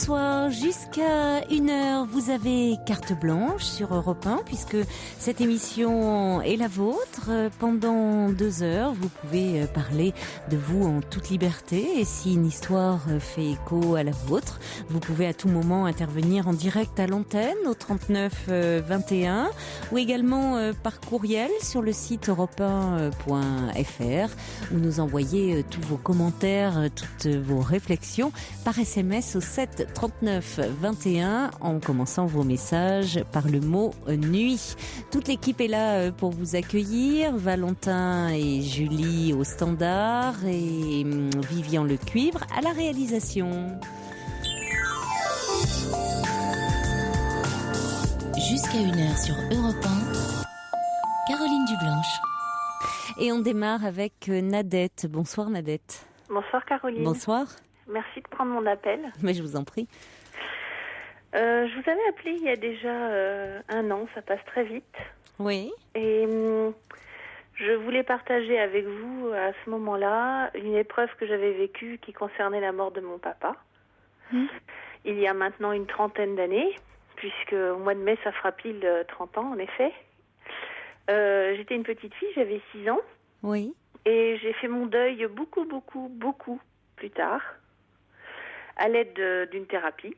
soir, jusqu'à 1h, vous avez carte blanche sur Europe 1, puisque cette émission est la vôtre. Pendant 2 heures, vous pouvez parler de vous en toute liberté, et si une histoire fait écho à la vôtre, vous pouvez à tout moment intervenir en direct à l'antenne au 39 21, ou également par courriel sur le site europe1.fr, où nous envoyez tous vos commentaires, toutes vos réflexions par SMS au 7 39 21 en commençant vos messages par le mot nuit. Toute l'équipe est là pour vous accueillir. Valentin et Julie au standard et Vivian Le Cuivre à la réalisation. Jusqu'à 1h sur Europe 1, Caroline Dublanche. Et on démarre avec Nadette. Bonsoir Nadette. Bonsoir Caroline. Bonsoir. Merci de prendre mon appel. Mais je vous en prie. Je vous avais appelé il y a déjà 1 an, ça passe très vite. Oui. Et je voulais partager avec vous à ce moment-là une épreuve que j'avais vécue qui concernait la mort de mon papa. Il y a maintenant une 30aine d'années, puisque au mois de mai ça fera pile 30 ans en effet. J'étais une petite fille, j'avais 6 ans. Oui. Et j'ai fait mon deuil beaucoup plus tard, à l'aide d'une thérapie.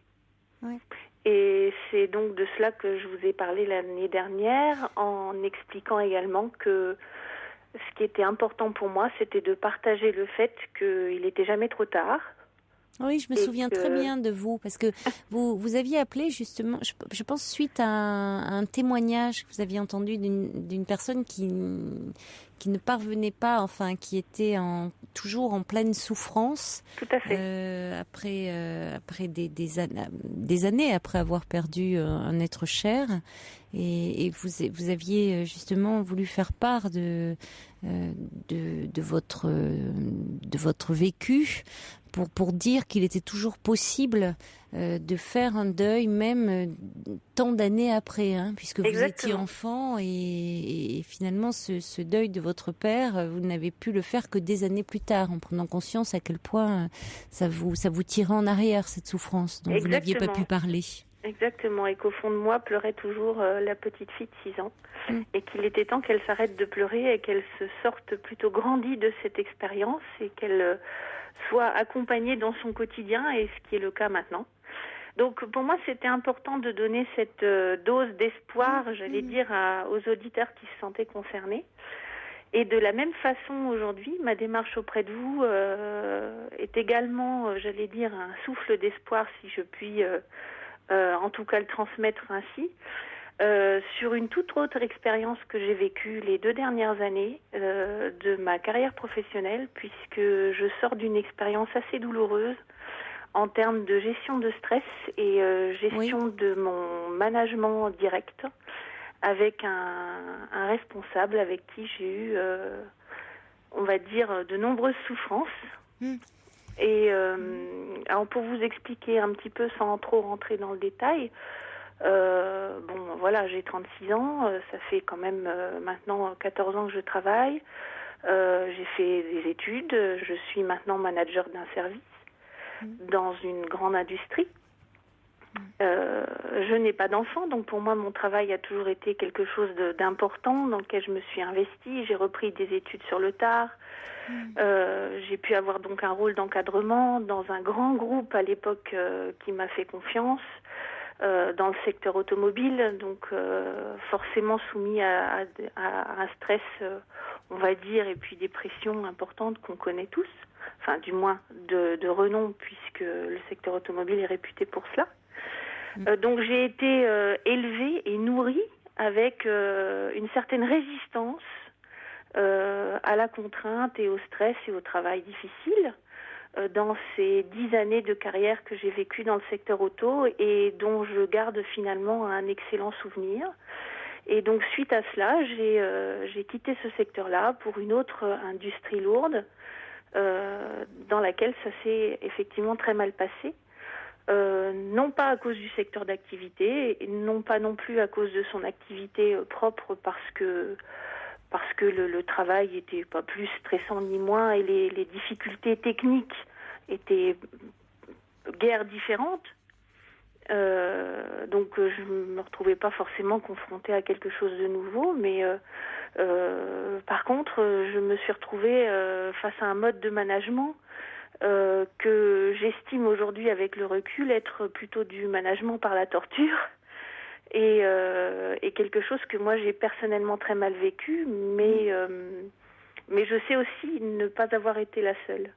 Oui. Et c'est donc de cela que je vous ai parlé l'année dernière, en expliquant également que ce qui était important pour moi, c'était de partager le fait qu'il n'était jamais trop tard. Oui, je me souviens très bien de vous, parce que vous aviez appelé justement, je pense suite à un témoignage que vous aviez entendu d'une personne qui ne parvenait pas, enfin qui était toujours en pleine souffrance. Tout à fait. Après des années après avoir perdu un être cher, et vous aviez justement voulu faire part de votre vécu, pour dire qu'il était toujours possible de faire un deuil même tant d'années après, puisque vous étiez enfant, et finalement ce deuil de votre père, vous n'avez pu le faire que des années plus tard, en prenant conscience à quel point ça vous tirait en arrière, cette souffrance dont vous n'aviez pas pu parler. Exactement, et qu'au fond de moi pleurait toujours la petite fille de 6 ans, et qu'il était temps qu'elle s'arrête de pleurer et qu'elle se sorte plutôt grandie de cette expérience, et qu'elle soit accompagnée dans son quotidien, et ce qui est le cas maintenant. Donc pour moi c'était important de donner cette dose d'espoir, j'allais dire, aux auditeurs qui se sentaient concernés. Et de la même façon aujourd'hui, ma démarche auprès de vous est également, j'allais dire, un souffle d'espoir, si je puis en tout cas le transmettre ainsi, sur une toute autre expérience que j'ai vécue les 2 dernières années de ma carrière professionnelle, puisque je sors d'une expérience assez douloureuse en termes de gestion de stress et gestion de mon management direct, avec un responsable avec qui j'ai eu, on va dire, de nombreuses souffrances. Et alors pour vous expliquer un petit peu sans trop rentrer dans le détail, voilà, j'ai 36 ans, ça fait quand même maintenant 14 ans que je travaille, j'ai fait des études, je suis maintenant manager d'un service dans une grande industrie. Je n'ai pas d'enfant, donc pour moi mon travail a toujours été quelque chose d'important dans lequel je me suis investie. J'ai repris des études sur le tard. J'ai pu avoir donc un rôle d'encadrement dans un grand groupe à l'époque qui m'a fait confiance, dans le secteur automobile, donc forcément soumis à un stress, on va dire, et puis des pressions importantes qu'on connaît tous, enfin du moins de renom, puisque le secteur automobile est réputé pour cela. Donc j'ai été élevée et nourrie avec une certaine résistance à la contrainte et au stress et au travail difficile dans ces 10 années de carrière que j'ai vécues dans le secteur auto, et dont je garde finalement un excellent souvenir. Et donc suite à cela, j'ai quitté ce secteur-là pour une autre industrie lourde dans laquelle ça s'est effectivement très mal passé. Non pas à cause du secteur d'activité, et non pas non plus à cause de son activité propre, parce que le travail était pas plus stressant ni moins, et les difficultés techniques étaient guère différentes, Donc je me retrouvais pas forcément confrontée à quelque chose de nouveau, mais par contre je me suis retrouvée face à un mode de management que j'estime aujourd'hui avec le recul être plutôt du management par la torture et quelque chose que moi j'ai personnellement très mal vécu, mais je sais aussi ne pas avoir été la seule.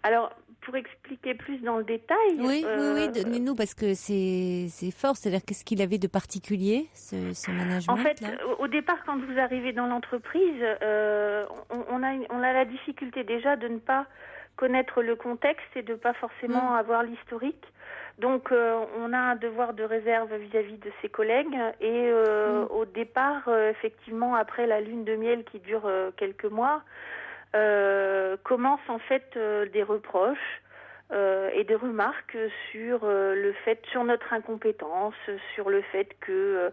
Alors, pour expliquer plus dans le détail... Oui, donnez-nous, parce que c'est fort. C'est-à-dire, qu'est-ce qu'il avait de particulier, ce management-là ? En fait, au départ, quand vous arrivez dans l'entreprise, on a la difficulté déjà de ne pas connaître le contexte et de ne pas forcément avoir l'historique. Donc, on a un devoir de réserve vis-à-vis de ses collègues. Et au départ, effectivement, après la lune de miel qui dure quelques mois, commencent en fait des reproches et des remarques sur sur notre incompétence, sur le fait que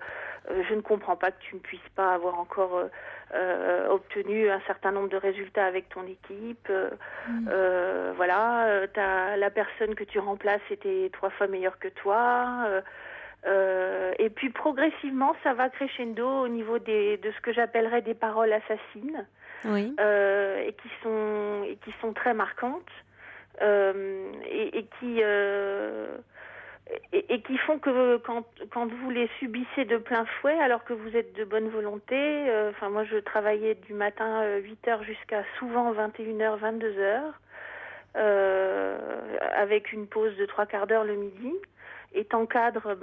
je ne comprends pas que tu ne puisses pas avoir encore obtenu un certain nombre de résultats avec ton équipe. Voilà, la personne que tu remplaces était 3 fois meilleure que toi. Et puis progressivement, ça va crescendo au niveau de ce que j'appellerais des paroles assassines. Oui. Et qui sont très marquantes et qui font que quand vous les subissez de plein fouet, alors que vous êtes de bonne volonté, moi je travaillais du matin 8h jusqu'à souvent 21h, 22h, avec une pause de 3/4 d'heure le midi. Étant cadre,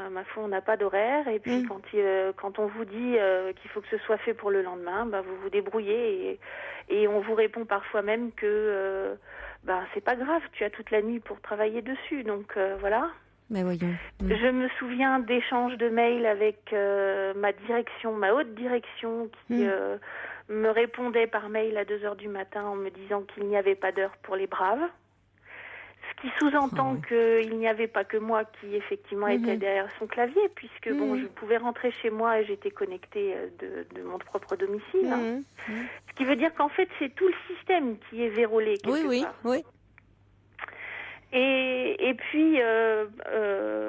ma foi, on n'a pas d'horaire. Et puis quand on vous dit qu'il faut que ce soit fait pour le lendemain, vous vous débrouillez et on vous répond parfois même que c'est pas grave, tu as toute la nuit pour travailler dessus. Donc voilà. Mais voyons. Je me souviens d'échanges de mails avec ma haute direction qui me répondait par mail à 2h du matin en me disant qu'il n'y avait pas d'heure pour les braves. Ce qui sous-entend qu'il n'y avait pas que moi qui, effectivement, était derrière son clavier, puisque, je pouvais rentrer chez moi et j'étais connectée de mon propre domicile. Ce qui veut dire qu'en fait, c'est tout le système qui est vérolé quelque part. Oui. Et puis,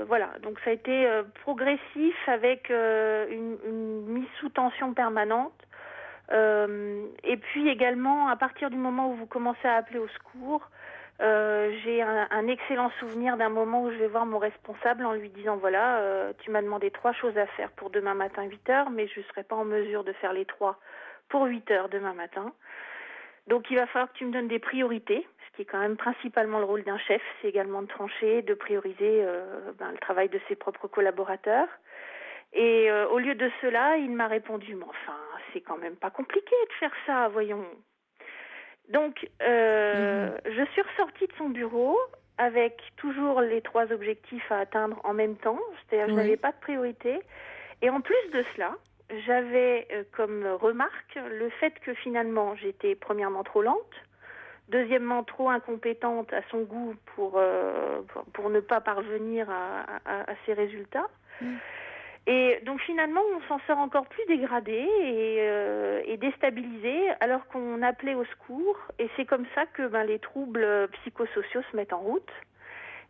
voilà, donc ça a été progressif avec une mise sous tension permanente. Et puis également, à partir du moment où vous commencez à appeler au secours, j'ai un excellent souvenir d'un moment où je vais voir mon responsable en lui disant voilà, tu m'as demandé 3 choses à faire pour demain matin 8h, mais je ne serai pas en mesure de faire les 3 pour 8h demain matin. Donc il va falloir que tu me donnes des priorités, ce qui est quand même principalement le rôle d'un chef, c'est également de trancher, de prioriser le travail de ses propres collaborateurs. Et au lieu de cela, il m'a répondu mais enfin, c'est quand même pas compliqué de faire ça, voyons. Donc, je suis ressortie de son bureau avec toujours les 3 objectifs à atteindre en même temps, c'est-à-dire que je n'avais pas de priorité. Et en plus de cela, j'avais comme remarque le fait que finalement, j'étais premièrement trop lente, deuxièmement trop incompétente à son goût pour ne pas parvenir à ces résultats. Et donc finalement, on s'en sort encore plus dégradé et déstabilisé alors qu'on appelait au secours. Et c'est comme ça que les troubles psychosociaux se mettent en route.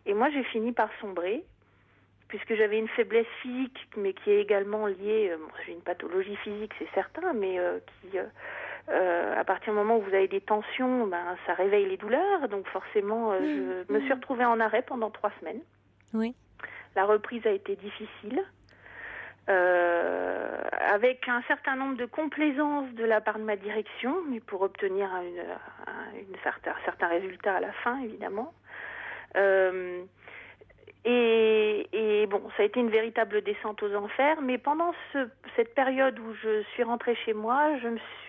Et moi, j'ai fini par sombrer, puisque j'avais une faiblesse physique, mais qui est également liée... j'ai une pathologie physique, c'est certain, mais à partir du moment où vous avez des tensions, ça réveille les douleurs. Donc forcément, je me suis retrouvée en arrêt pendant 3 semaines. Oui. La reprise a été difficile. Avec un certain nombre de complaisances de la part de ma direction, mais pour obtenir un certain résultat à la fin, évidemment. Et bon, ça a été une véritable descente aux enfers, mais pendant cette période où je suis rentrée chez moi,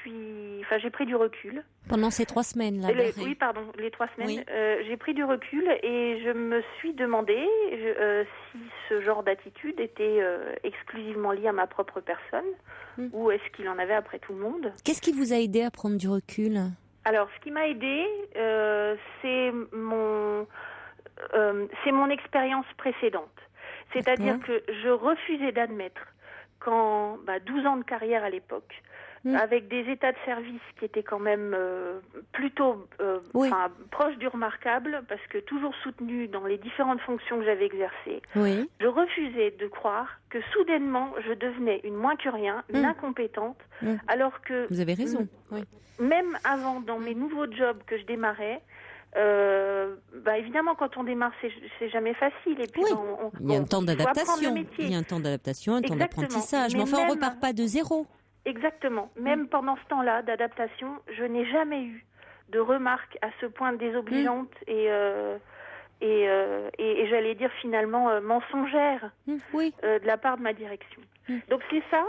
j'ai pris du recul. Pendant ces 3 semaines, là. Les 3 semaines. Oui. J'ai pris du recul et je me suis demandé si ce genre d'attitude était exclusivement lié à ma propre personne ou est-ce qu'il en avait après tout le monde. Qu'est-ce qui vous a aidé à prendre du recul ? Alors, ce qui m'a aidé, c'est mon expérience précédente. C'est-à-dire que je refusais d'admettre qu'en 12 ans de carrière à l'époque, avec des états de service qui étaient quand même plutôt proches du remarquable, parce que toujours soutenue dans les différentes fonctions que j'avais exercées. Oui. Je refusais de croire que soudainement je devenais une moins que rien, une incompétente, alors que... Vous avez raison. Oui. Même avant, dans mes nouveaux jobs que je démarrais, évidemment, quand on démarre, c'est jamais facile. Et puis, il y a un temps d'adaptation. Il y a un temps d'adaptation, un temps Exactement. d'apprentissage. Mais enfin, on ne repart pas de zéro. Exactement. Même pendant ce temps-là d'adaptation, je n'ai jamais eu de remarques à ce point désobligeantes et j'allais dire finalement mensongères de la part de ma direction. Donc c'est ça.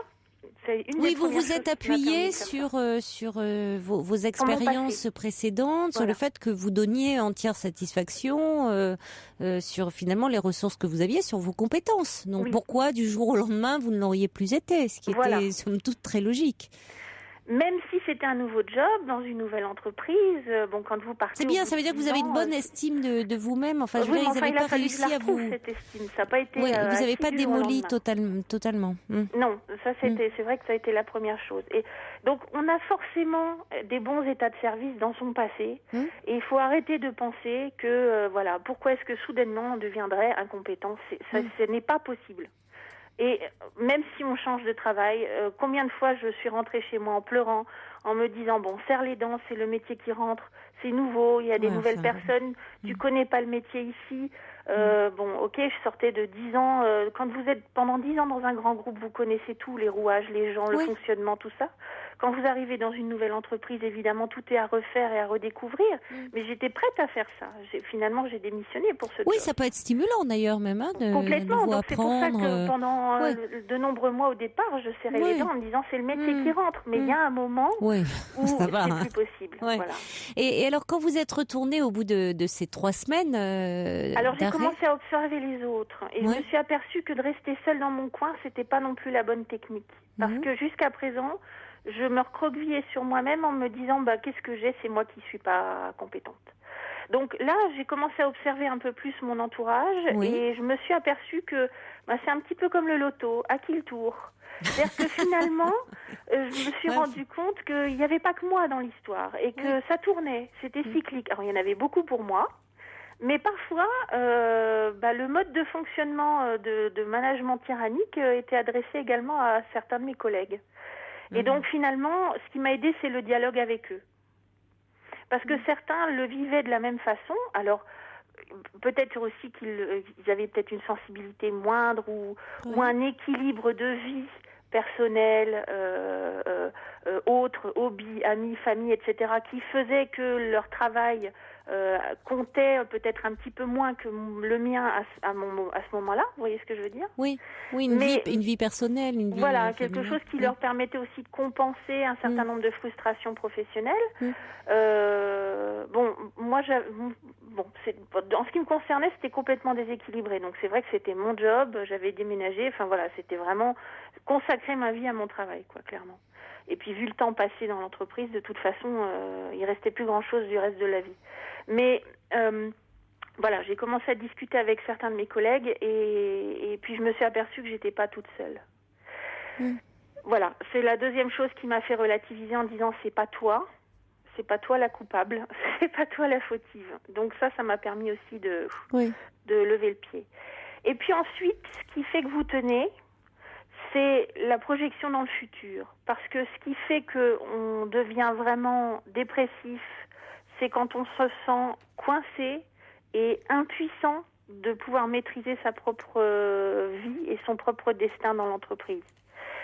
Vous vous êtes appuyé sur vos expériences précédentes, sur le fait que vous donniez entière satisfaction sur finalement les ressources que vous aviez, sur vos compétences. Donc pourquoi du jour au lendemain vous ne l'auriez plus été, ce qui était somme toute très logique. Même si c'était un nouveau job dans une nouvelle entreprise, quand vous partez... C'est bien, ça veut dire que vous avez une bonne estime de vous-même. Enfin, vous n'avez pas réussi à vous... cette estime. Ça n'a pas été... vous n'avez pas démoli totalement. Non, ça c'est vrai que ça a été la première chose. Et donc, on a forcément des bons états de service dans son passé. Et il faut arrêter de penser que, pourquoi est-ce que soudainement on deviendrait incompétent. Ce n'est pas possible. Et même si on change de travail, combien de fois je suis rentrée chez moi en pleurant, en me disant, serre les dents, c'est le métier qui rentre, c'est nouveau, il y a des nouvelles personnes, tu connais pas le métier ici. Je sortais de 10 ans. Quand vous êtes pendant 10 ans dans un grand groupe, vous connaissez tout, les rouages, les gens, le fonctionnement, tout ça. Quand vous arrivez dans une nouvelle entreprise, évidemment, tout est à refaire et à redécouvrir. Mais j'étais prête à faire ça. Finalement, j'ai démissionné pour ce job. Oui, ça peut être stimulant d'ailleurs même, de complètement. Donc c'est pour ça que pendant de nombreux mois au départ, je serrais les dents en me disant c'est le métier qui rentre. Mais il y a un moment où c'est plus possible. Voilà. Et alors, quand vous êtes retournée au bout de ces 3 semaines, alors j'ai commencé à observer les autres et je me suis aperçue que de rester seule dans mon coin, c'était pas non plus la bonne technique. Parce que jusqu'à présent, je me recroquevillais sur moi-même en me disant qu'est-ce que j'ai, c'est moi qui suis pas compétente. Donc là, j'ai commencé à observer un peu plus mon entourage et je me suis aperçue que c'est un petit peu comme le loto, à qui le tour. C'est-à-dire que finalement, je me suis rendu compte qu'il n'y avait pas que moi dans l'histoire et que ça tournait, c'était cyclique. Alors il y en avait beaucoup pour moi, mais parfois, le mode de fonctionnement de management tyrannique était adressé également à certains de mes collègues. Et donc finalement, ce qui m'a aidée, c'est le dialogue avec eux. Parce que certains le vivaient de la même façon. Alors, peut-être aussi qu'ils avaient peut-être une sensibilité moindre ou un équilibre de vie personnelle, autres, hobbies, amis, famille, etc., qui faisait que leur travail comptait peut-être un petit peu moins que le mien à ce moment-là. Vous voyez ce que je veux dire ? Oui, une vie personnelle, une vie quelque chose qui leur permettait aussi de compenser un certain nombre de frustrations professionnelles. Moi, en ce qui me concernait, c'était complètement déséquilibré. Donc c'est vrai que c'était mon job, j'avais déménagé. Enfin voilà, c'était vraiment consacrer ma vie à mon travail, clairement. Et puis vu le temps passé dans l'entreprise, de toute façon, il restait plus grand-chose du reste de la vie. Mais j'ai commencé à discuter avec certains de mes collègues et puis je me suis aperçue que j'étais pas toute seule. Voilà, c'est la deuxième chose qui m'a fait relativiser en disant c'est pas toi la coupable, c'est pas toi la fautive. Donc ça m'a permis aussi de lever le pied. Et puis ensuite, ce qui fait que vous tenez, c'est la projection dans le futur. Parce que ce qui fait qu'on devient vraiment dépressif, c'est quand on se sent coincé et impuissant de pouvoir maîtriser sa propre vie et son propre destin dans l'entreprise.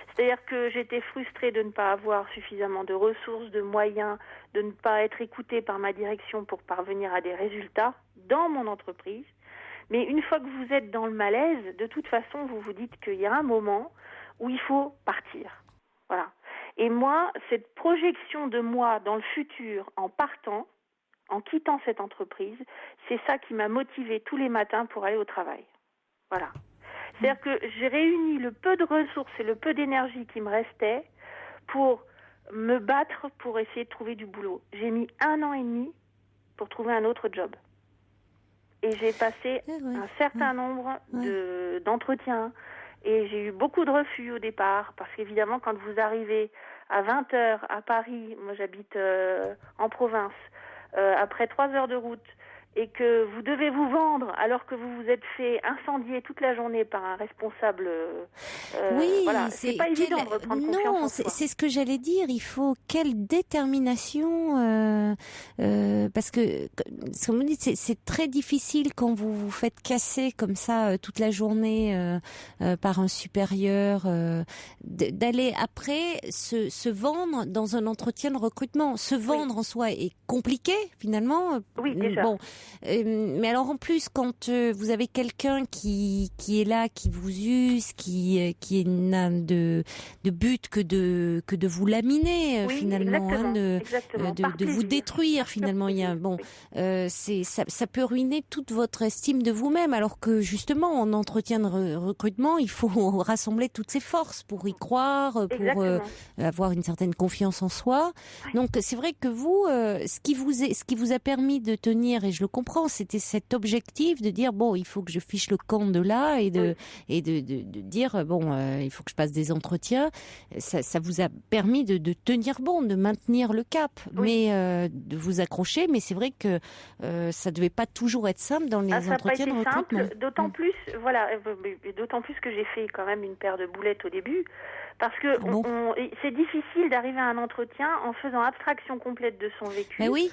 C'est-à-dire que j'étais frustrée de ne pas avoir suffisamment de ressources, de moyens, de ne pas être écoutée par ma direction pour parvenir à des résultats dans mon entreprise. Mais une fois que vous êtes dans le malaise, de toute façon, vous vous dites qu'il y a un moment où il faut partir. Voilà. Et moi, cette projection de moi dans le futur en partant, en quittant cette entreprise, c'est ça qui m'a motivée tous les matins pour aller au travail. Voilà. C'est-à-dire que j'ai réuni le peu de ressources et le peu d'énergie qui me restait pour me battre pour essayer de trouver du boulot. J'ai mis 1 an et demi pour trouver un autre job. Et j'ai passé un certain nombre d'entretiens et j'ai eu beaucoup de refus au départ parce qu'évidemment, quand vous arrivez à 20 heures à Paris, moi j'habite en province, après 3 heures de route, et que vous devez vous vendre alors que vous vous êtes fait incendier toute la journée par un responsable, Oui, voilà, c'est pas évident de reprendre confiance en non, soi. c'est ce que j'allais dire. Il faut quelle détermination, parce que, ce que vous dites, c'est très difficile quand vous vous faites casser comme ça toute la journée par un supérieur, d'aller après se vendre dans un entretien de recrutement. Se vendre en soi est compliqué finalement. Oui, déjà. Bon, mais alors en plus quand vous avez quelqu'un qui est là, qui vous use, qui n'a de but que de vous laminer finalement, exactement. De vous détruire finalement. Il y a ça peut ruiner toute votre estime de vous-même, alors que justement en entretien de recrutement il faut rassembler toutes ses forces pour y croire, pour avoir une certaine confiance en soi. Donc c'est vrai que vous, ce qui vous a permis de tenir, et je le comprends, c'était cet objectif de dire bon, il faut que je fiche le camp de là et de dire bon, il faut que je passe des entretiens. Ça vous a permis de tenir bon, de maintenir le cap, mais de vous accrocher. Mais c'est vrai que ça devait pas toujours être simple dans les entretiens de recrutement. Simple, d'autant plus, d'autant plus que j'ai fait quand même une paire de boulettes au début, parce que c'est difficile d'arriver à un entretien en faisant abstraction complète de son vécu. Mais oui.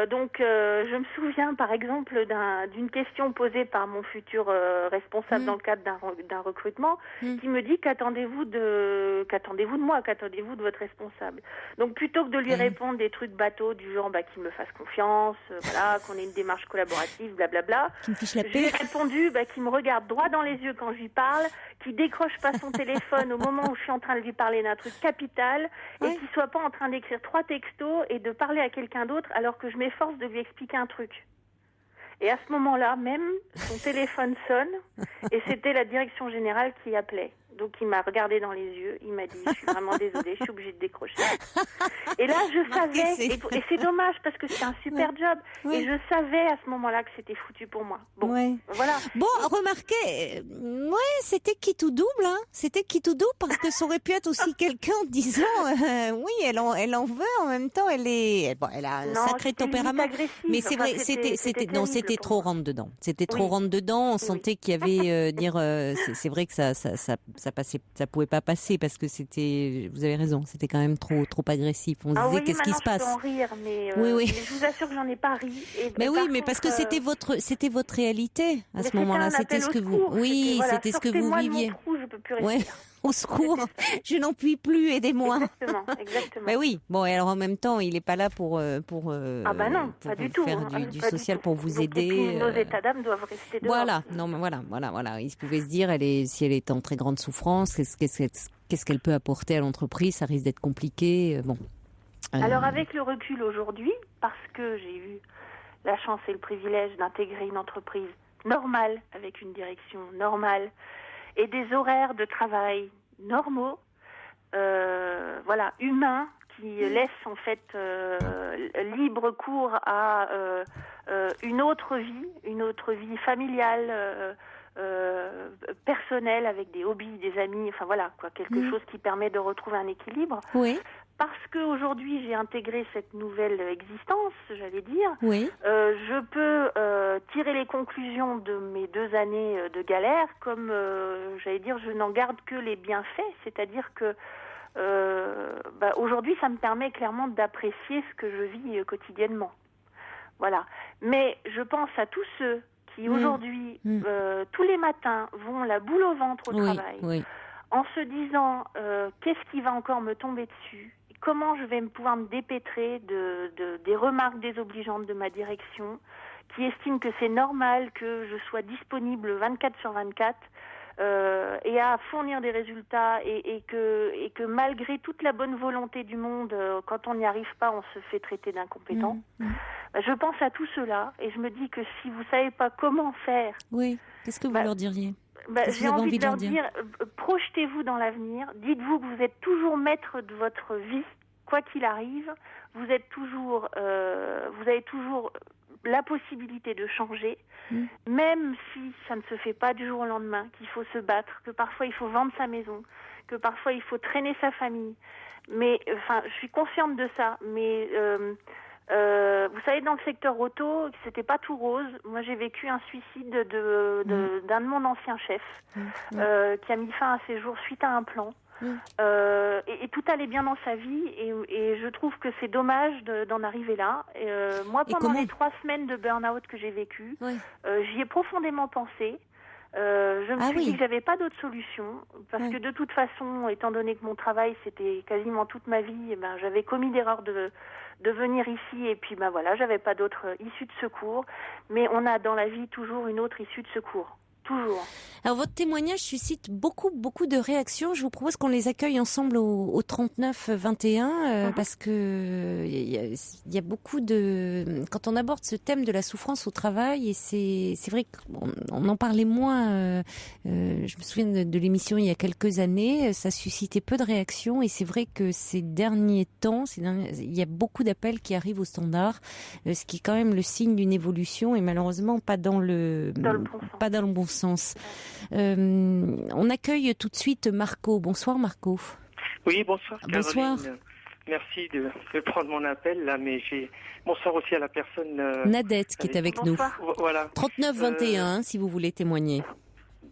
Donc, je me souviens par exemple d'une question posée par mon futur responsable dans le cadre d'un recrutement, qui me dit qu'attendez-vous de moi, qu'attendez-vous de votre responsable. Donc, plutôt que de lui répondre des trucs bateaux du genre qu'il me fasse confiance, voilà, qu'on ait une démarche collaborative, blablabla, je lui ai répondu qu'il me regarde droit dans les yeux quand je lui parle, qu'il décroche pas son téléphone au moment où je suis en train de lui parler d'un truc capital, et qu'il soit pas en train d'écrire 3 textos et de parler à quelqu'un d'autre alors que je m'efforce de lui expliquer un truc. Et à ce moment-là, même, son téléphone sonne, et c'était la direction générale qui appelait. Donc il m'a regardé dans les yeux, il m'a dit « Je suis vraiment désolée, je suis obligée de décrocher. » Et là, je savais, et c'est dommage parce que c'est un super job, et je savais à ce moment-là que c'était foutu pour moi. Bon, voilà. Bon, remarquez, c'était qui tout double, hein. C'était qui tout double parce que ça aurait pu être aussi quelqu'un disant oui, elle en veut, en même temps, elle a un sacré tempérament. Mais c'est vrai, c'était trop rentre dedans. C'était trop rentre dedans. On sentait qu'il y avait c'est vrai que ça passait, ça pouvait pas passer parce que vous avez raison, c'était quand même trop agressif. On se disait qu'est-ce qui se passe. Je peux en rire, mais je vous assure que j'en ai pas ri. Mais oui, mais parce que c'était votre réalité à ce moment-là. C'était ce que vous, c'était ce que vous viviez. De mon trou, je peux plus respirer. Au secours, je n'en puis plus, aidez-moi. Exactement. Mais oui, bon, et alors en même temps, il est pas là pour non, pas du tout, faire du social pour vous aider. Et puis, nos états d'âme doivent rester dehors. Voilà, non, mais voilà. Il pouvait se dire, si elle est en très grande souffrance, qu'est-ce qu'elle peut apporter à l'entreprise? Ça risque d'être compliqué. Bon. Alors avec le recul aujourd'hui, parce que j'ai eu la chance et le privilège d'intégrer une entreprise normale, avec une direction normale, et des horaires de travail normaux, humains, qui laissent en fait libre cours à une autre vie familiale, personnelle, avec des hobbies, des amis, enfin voilà, quelque chose qui permet de retrouver un équilibre. Oui. Parce qu'aujourd'hui j'ai intégré cette nouvelle existence, j'allais dire, je peux tirer les conclusions de mes 2 années de galère, comme j'allais dire, je n'en garde que les bienfaits, c'est-à-dire que aujourd'hui ça me permet clairement d'apprécier ce que je vis quotidiennement. Voilà. Mais je pense à tous ceux qui aujourd'hui, tous les matins, vont la boule au ventre au travail, en se disant qu'est-ce qui va encore me tomber dessus, comment je vais pouvoir me dépêtrer des remarques désobligeantes de ma direction, qui estime que c'est normal que je sois disponible 24/24 et à fournir des résultats, et que malgré toute la bonne volonté du monde, quand on n'y arrive pas, on se fait traiter d'incompétent. Je pense à tout cela et je me dis que si vous savez pas comment faire... Oui, qu'est-ce que vous leur diriez? J'ai envie de leur dire, projetez-vous dans l'avenir, dites-vous que vous êtes toujours maître de votre vie, quoi qu'il arrive, vous avez toujours la possibilité de changer, même si ça ne se fait pas du jour au lendemain, qu'il faut se battre, que parfois il faut vendre sa maison, que parfois il faut traîner sa famille. Mais enfin, je suis consciente de ça. Mais vous savez, dans le secteur auto, c'était pas tout rose. Moi, j'ai vécu un suicide d'un de mon ancien chef qui a mis fin à ses jours suite à un plan. Et tout allait bien dans sa vie et je trouve que c'est dommage d'en arriver là. Moi, pendant les 3 semaines de burn-out que j'ai vécu, j'y ai profondément pensé. Je me suis dit que j'avais pas d'autre solution parce que de toute façon, étant donné que mon travail c'était quasiment toute ma vie, j'avais commis l'erreur de venir ici et puis voilà, j'avais pas d'autre issue de secours. Mais on a dans la vie toujours une autre issue de secours. Toujours. Alors votre témoignage suscite beaucoup de réactions. Je vous propose qu'on les accueille ensemble au 39 21 parce que il y a beaucoup de quand on aborde ce thème de la souffrance au travail et c'est vrai qu'on en parlait moins. Je me souviens de l'émission il y a quelques années, ça suscitait peu de réactions et c'est vrai que ces derniers temps, il y a beaucoup d'appels qui arrivent au standard, ce qui est quand même le signe d'une évolution et malheureusement pas dans le bon sens. On accueille tout de suite Marco. Bonsoir Marco. Oui, bonsoir Caroline. Bonsoir. Merci de prendre mon appel là, mais bonsoir aussi à la personne Nadette qui est avec nous. Voilà. 39-21 si vous voulez témoigner.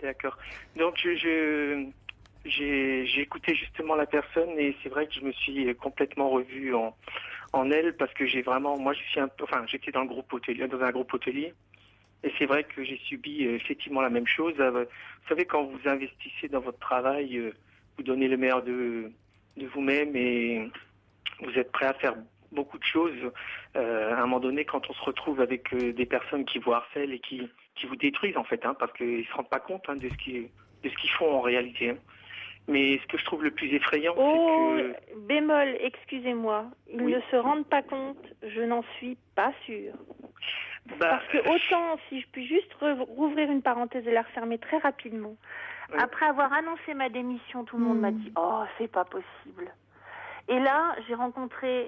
D'accord. Donc j'ai écouté justement la personne et c'est vrai que je me suis complètement revu en elle parce que j'étais dans un groupe hôtelier. Et c'est vrai que j'ai subi effectivement la même chose. Vous savez, quand vous investissez dans votre travail, vous donnez le meilleur de vous-même et vous êtes prêt à faire beaucoup de choses. À un moment donné, quand on se retrouve avec des personnes qui vous harcèlent et qui vous détruisent en fait, parce qu'ils se rendent pas compte de ce qu'ils font en réalité. Mais ce que je trouve le plus effrayant, c'est que... bémol, excusez-moi, ils ne se rendent pas compte, je n'en suis pas sûre. Parce que autant, si je puis juste rouvrir une parenthèse et la refermer très rapidement, après avoir annoncé ma démission, tout le monde m'a dit « Oh, c'est pas possible ». Et là, j'ai rencontré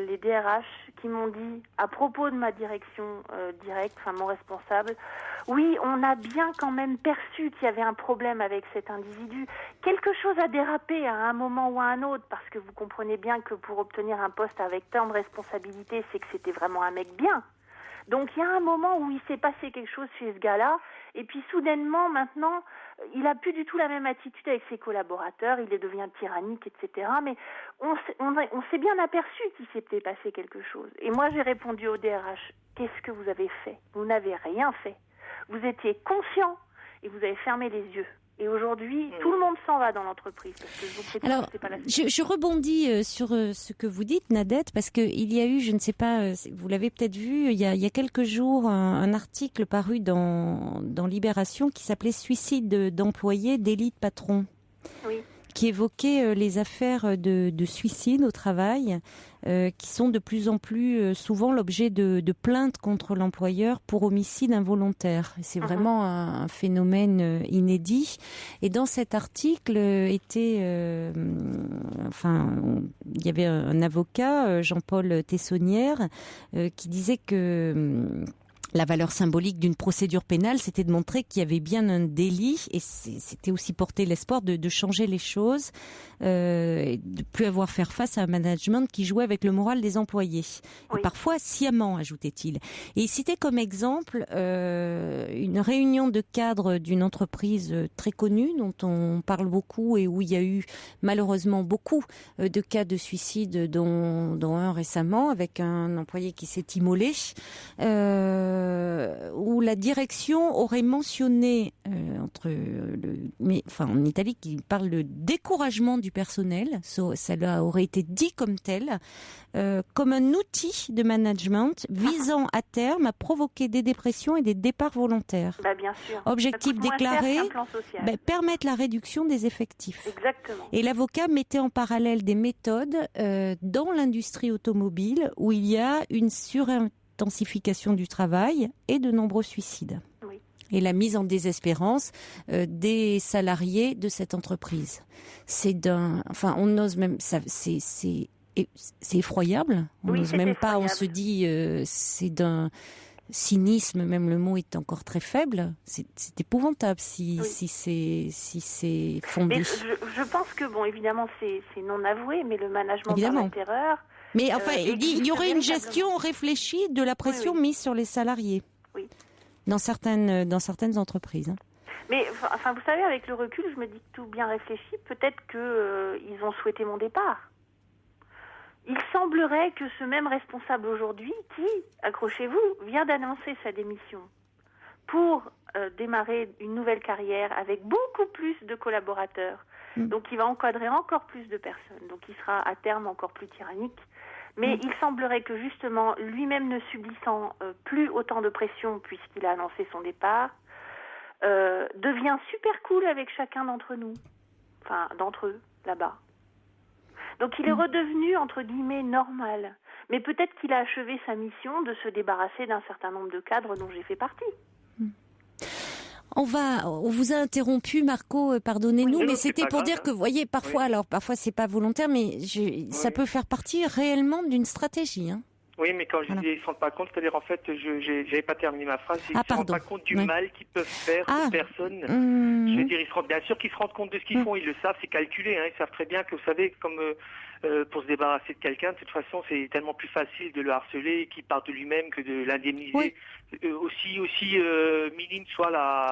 les DRH qui m'ont dit, à propos de ma direction directe, mon responsable, oui, on a bien quand même perçu qu'il y avait un problème avec cet individu. Quelque chose a dérapé à un moment ou à un autre, parce que vous comprenez bien que pour obtenir un poste avec tant de responsabilités, c'est que c'était vraiment un mec bien. Donc il y a un moment où il s'est passé quelque chose chez ce gars-là, et puis soudainement, maintenant, il a plus du tout la même attitude avec ses collaborateurs, il devient tyrannique, etc. Mais on s'est bien aperçu qu'il s'était passé quelque chose. Et moi, j'ai répondu au DRH, qu'est-ce que vous avez fait ? Vous n'avez rien fait. Vous étiez conscient et vous avez fermé les yeux. Et aujourd'hui, tout le monde s'en va dans l'entreprise. Parce que alors, je rebondis sur ce que vous dites, Nadette, parce que il y a eu, je ne sais pas, vous l'avez peut-être vu, il y a quelques jours, un article paru dans Libération qui s'appelait « Suicide d'employés, délit de patron ». Oui. Qui évoquait les affaires de suicide au travail, qui sont de plus en plus souvent l'objet de plaintes contre l'employeur pour homicide involontaire. C'est vraiment un phénomène inédit. Et dans cet article il y avait un avocat, Jean-Paul Tessonnière, qui disait que la valeur symbolique d'une procédure pénale, c'était de montrer qu'il y avait bien un délit et c'était aussi porter l'espoir de changer les choses, et de plus avoir à faire face à un management qui jouait avec le moral des employés. Oui. Et parfois sciemment, ajoutait-il. Et il citait comme exemple une réunion de cadres d'une entreprise très connue dont on parle beaucoup et où il y a eu malheureusement beaucoup de cas de suicide, dont un récemment avec un employé qui s'est immolé. Où la direction aurait mentionné en Italie, qui parle de découragement du personnel, ça aurait été dit comme tel, comme un outil de management visant à terme à provoquer des dépressions et des départs volontaires. Bien sûr. Objectif déclaré, permettre la réduction des effectifs. Exactement. Et l'avocat mettait en parallèle des méthodes dans l'industrie automobile où il y a une intensification du travail et de nombreux suicides. Oui. Et la mise en désespérance des salariés de cette entreprise. On n'ose même, c'est effroyable. On n'ose même pas. On se dit, cynisme, même le mot est encore très faible. C'est épouvantable si c'est fondé. Mais je pense que, bon, évidemment, c'est non avoué, mais le management Évidemment. par la terreur... Mais enfin, il y aurait une gestion réfléchie de la pression mise sur les salariés. Oui. Dans certaines entreprises. Hein. Mais enfin, vous savez, avec le recul, je me dis que tout bien réfléchi, peut-être qu'ils ont souhaité mon départ. Il semblerait que ce même responsable aujourd'hui, qui, accrochez-vous, vient d'annoncer sa démission pour démarrer une nouvelle carrière avec beaucoup plus de collaborateurs, donc il va encadrer encore plus de personnes, donc il sera à terme encore plus tyrannique. Mais il semblerait que justement, lui-même ne subissant plus autant de pression puisqu'il a annoncé son départ, devient super cool avec chacun d'entre nous, enfin d'entre eux, là-bas. Donc il est redevenu, entre guillemets, normal. Mais peut-être qu'il a achevé sa mission de se débarrasser d'un certain nombre de cadres dont j'ai fait partie. On vous a interrompu, Marco, pardonnez-nous, mais c'était pour dire que, vous voyez, parfois c'est pas volontaire, mais ça peut faire partie réellement d'une stratégie. Hein. Oui, mais quand je dis ils ne se rendent pas compte, c'est-à-dire en fait, je n'avais pas terminé ma phrase, ils ne se rendent pas compte du mal qu'ils peuvent faire aux personnes. Je veux dire, bien sûr qu'ils se rendent compte de ce qu'ils font, ils le savent, c'est calculé, hein, ils savent très bien que, vous savez, comme pour se débarrasser de quelqu'un, de toute façon, c'est tellement plus facile de le harceler, qu'il parte de lui-même, que de l'indemniser. Oui. Aussi minime soit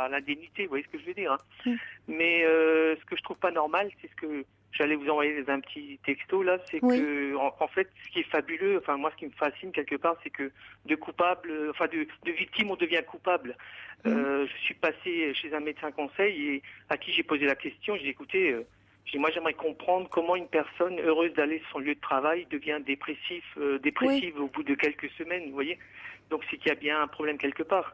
l'indemnité, vous voyez ce que je veux dire. Hein. Mais ce que je trouve pas normal, c'est ce que j'allais vous envoyer un petit texto là, c'est que en fait, ce qui est fabuleux, enfin moi, ce qui me fascine quelque part, c'est que de coupable, enfin de victime, on devient coupable. Je suis passé chez un médecin conseil et à qui j'ai posé la question, j'ai dit écoutez, moi j'aimerais comprendre comment une personne heureuse d'aller sur son lieu de travail devient dépressive au bout de quelques semaines, vous voyez. Donc c'est qu'il y a bien un problème quelque part.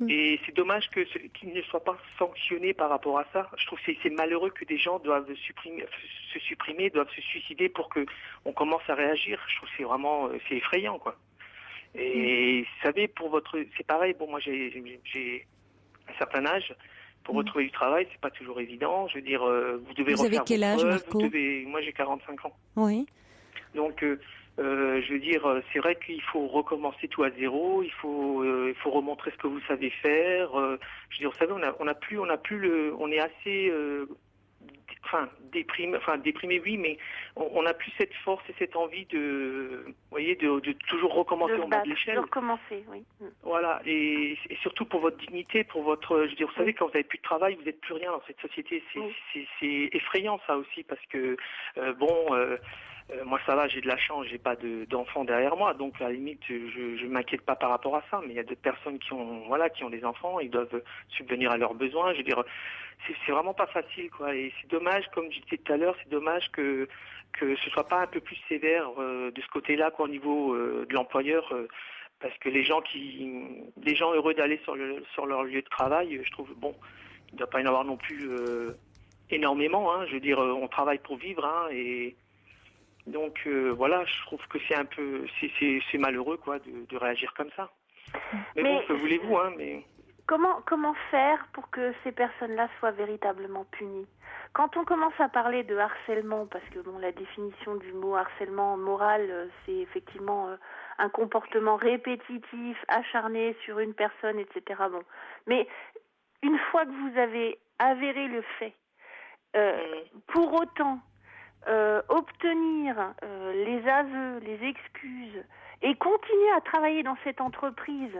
Et c'est dommage qu'il ne soit pas sanctionné par rapport à ça. Je trouve que c'est malheureux que des gens doivent se supprimer, doivent se suicider pour que on commence à réagir. Je trouve que c'est vraiment c'est effrayant, quoi. Et vous savez, c'est pareil. Bon, moi j'ai un certain âge. Pour retrouver du travail, c'est pas toujours évident. Je veux dire, vous devez refaire avez quel âge, Marco ? Moi j'ai 45 ans. Oui. Donc je veux dire, c'est vrai qu'il faut recommencer tout à zéro. Il faut remontrer ce que vous savez faire. Je veux dire, vous savez, on est assez, déprimé, oui, mais on n'a plus cette force et cette envie de toujours recommencer en bas de l'échelle. De recommencer, oui. Voilà, et surtout pour votre dignité, pour votre, je veux dire, vous savez, quand vous n'avez plus de travail, vous n'êtes plus rien dans cette société. C'est effrayant ça aussi, parce que moi ça va, j'ai de la chance, j'ai pas d'enfants derrière moi, donc à la limite je m'inquiète pas par rapport à ça. Mais il y a d'autres personnes qui ont des enfants, ils doivent subvenir à leurs besoins. Je veux dire, c'est vraiment pas facile, quoi. Et c'est dommage, comme je disais tout à l'heure, c'est dommage que ce soit pas un peu plus sévère de ce côté-là, quoi, au niveau de l'employeur, parce que les gens heureux d'aller sur leur lieu de travail, je trouve, bon, il ne doit pas y en avoir non plus énormément. Hein. Je veux dire, on travaille pour vivre, hein, et donc voilà, je trouve que c'est malheureux, quoi, de réagir comme ça. Mais bon, que voulez-vous, hein, mais... Comment faire pour que ces personnes-là soient véritablement punies ? Quand on commence à parler de harcèlement, parce que bon, la définition du mot harcèlement moral, c'est effectivement un comportement répétitif, acharné sur une personne, etc. Bon, mais une fois que vous avez avéré le fait, pour autant obtenir les aveux, les excuses et continuer à travailler dans cette entreprise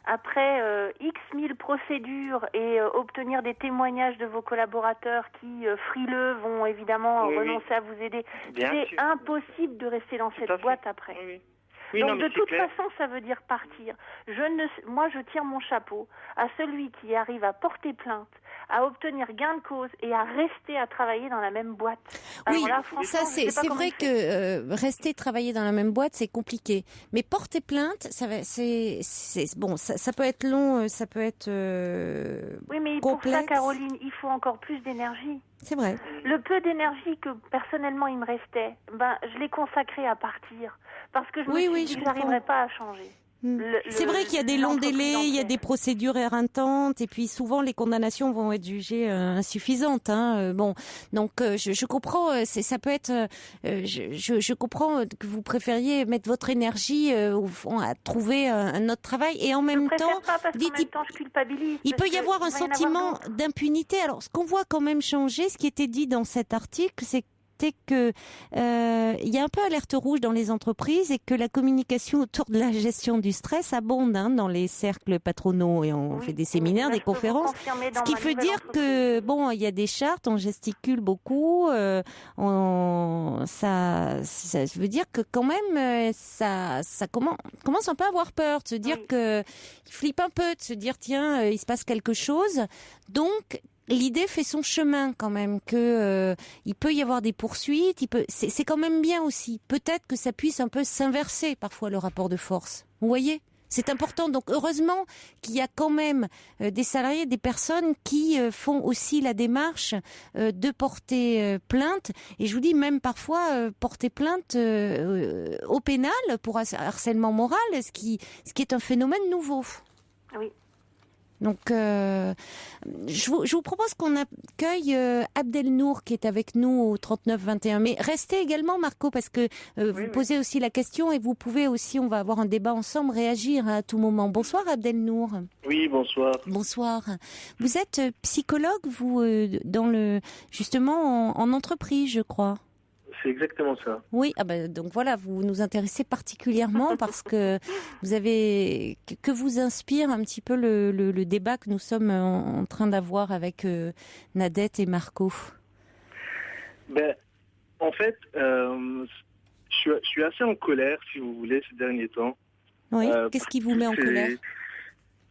après X mille procédures et obtenir des témoignages de vos collaborateurs qui, frileux, vont évidemment renoncer à vous aider. C'est impossible de rester dans cette boîte après. Oui, donc de toute façon, ça veut dire partir. Moi, je tire mon chapeau à celui qui arrive à porter plainte, à obtenir gain de cause et à rester à travailler dans la même boîte. Alors oui, là, ça c'est vrai que rester travailler dans la même boîte, c'est compliqué. Mais porter plainte, ça peut être long, ça peut être oui, mais complexe. Pour ça, Caroline, il faut encore plus d'énergie. C'est vrai. Le peu d'énergie que personnellement il me restait, je l'ai consacré à partir parce que je me suis dit que j'arriverais pas à changer. C'est vrai qu'il y a des longs délais, il y a des procédures éreintantes, et puis souvent les condamnations vont être jugées insuffisantes. Bon, donc je comprends. Ça peut être. Je comprends que vous préfériez mettre votre énergie au fond à trouver un autre travail, et en même temps, je culpabilise. Il peut y avoir un sentiment d'impunité. Alors, ce qu'on voit quand même changer, ce qui était dit dans cet article, c'est que il y a un peu alerte rouge dans les entreprises et que la communication autour de la gestion du stress abonde dans les cercles patronaux, et on fait des séminaires, des conférences, ce qui veut dire que bon, il y a des chartes, on gesticule beaucoup, ça veut dire que quand même ça commence un peu à avoir peur, de se dire que il flippe un peu, de se dire tiens, il se passe quelque chose, donc l'idée fait son chemin quand même, que il peut y avoir des poursuites, c'est quand même bien aussi. Peut-être que ça puisse un peu s'inverser parfois le rapport de force. Vous voyez ? C'est important. Donc heureusement qu'il y a quand même des salariés, des personnes qui font aussi la démarche de porter plainte. Et je vous dis même parfois porter plainte au pénal pour harcèlement moral, ce qui est un phénomène nouveau. Oui. Donc, je vous propose qu'on accueille Abdelnour qui est avec nous au 3921. Mais restez également, Marco, parce que vous posez aussi la question et vous pouvez aussi, on va avoir un débat ensemble, réagir à tout moment. Bonsoir Abdelnour. Oui, bonsoir. Bonsoir. Vous êtes psychologue, vous, justement en entreprise, je crois. C'est exactement ça. Oui, donc voilà, vous nous intéressez particulièrement parce que vous avez que vous inspire un petit peu le débat que nous sommes en train d'avoir avec Nadette et Marco. En fait, je suis assez en colère, si vous voulez, ces derniers temps. Oui. Qu'est-ce qui vous met en colère ?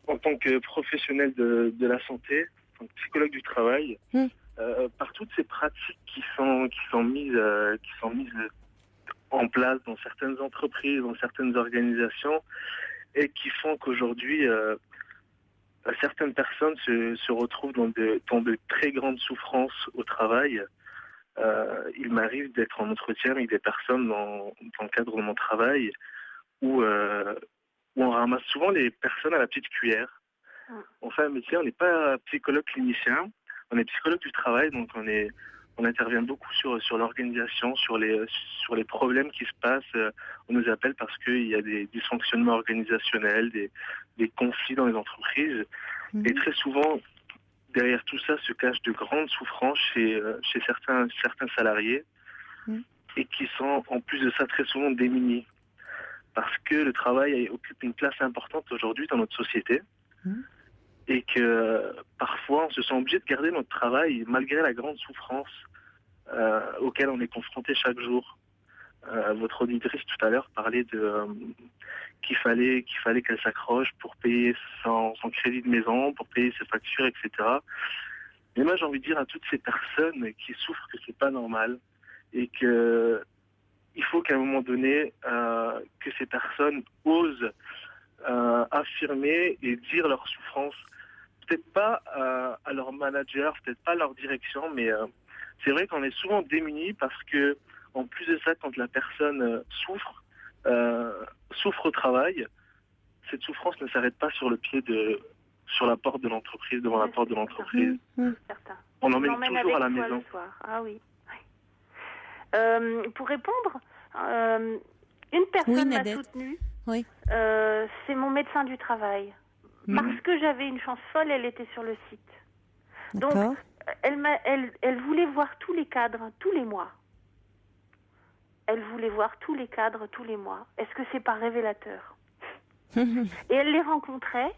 En tant que professionnel de la santé, en tant que psychologue du travail. Par toutes ces pratiques qui sont mises en place dans certaines entreprises, dans certaines organisations, et qui font qu'aujourd'hui certaines personnes se retrouvent dans de très grandes souffrances au travail. Il m'arrive d'être en entretien avec des personnes dans le cadre de mon travail où on ramasse souvent les personnes à la petite cuillère. On fait un métier, on n'est pas psychologue clinicien. On est psychologue du travail, donc on intervient beaucoup sur l'organisation, sur les problèmes qui se passent. On nous appelle parce qu'il y a des dysfonctionnements organisationnels, des conflits dans les entreprises. Et très souvent, derrière tout ça se cachent de grandes souffrances chez certains salariés et qui sont en plus de ça très souvent démunis. Parce que le travail occupe une place importante aujourd'hui dans notre société. Et que parfois on se sent obligé de garder notre travail malgré la grande souffrance auquel on est confronté chaque jour. Votre auditrice tout à l'heure parlait qu'il fallait qu'elle s'accroche pour payer son crédit de maison, pour payer ses factures, etc. Mais moi j'ai envie de dire à toutes ces personnes qui souffrent que c'est pas normal et que il faut qu'à un moment donné que ces personnes osent affirmer et dire leur souffrance. Peut-être pas à leur manager, peut-être pas à leur direction, mais c'est vrai qu'on est souvent démunis parce que, en plus de ça, quand la personne souffre au travail, cette souffrance ne s'arrête pas sur la porte de l'entreprise, devant la porte de l'entreprise. On emmène toujours à la maison. Le soir. Ah oui. Pour répondre, une personne m'a soutenue. Oui. C'est mon médecin du travail. Parce que j'avais une chance folle, elle était sur le site. D'accord. Donc, elle voulait voir tous les cadres tous les mois. Elle voulait voir tous les cadres tous les mois. Est-ce que c'est pas révélateur ? Et elle les rencontrait.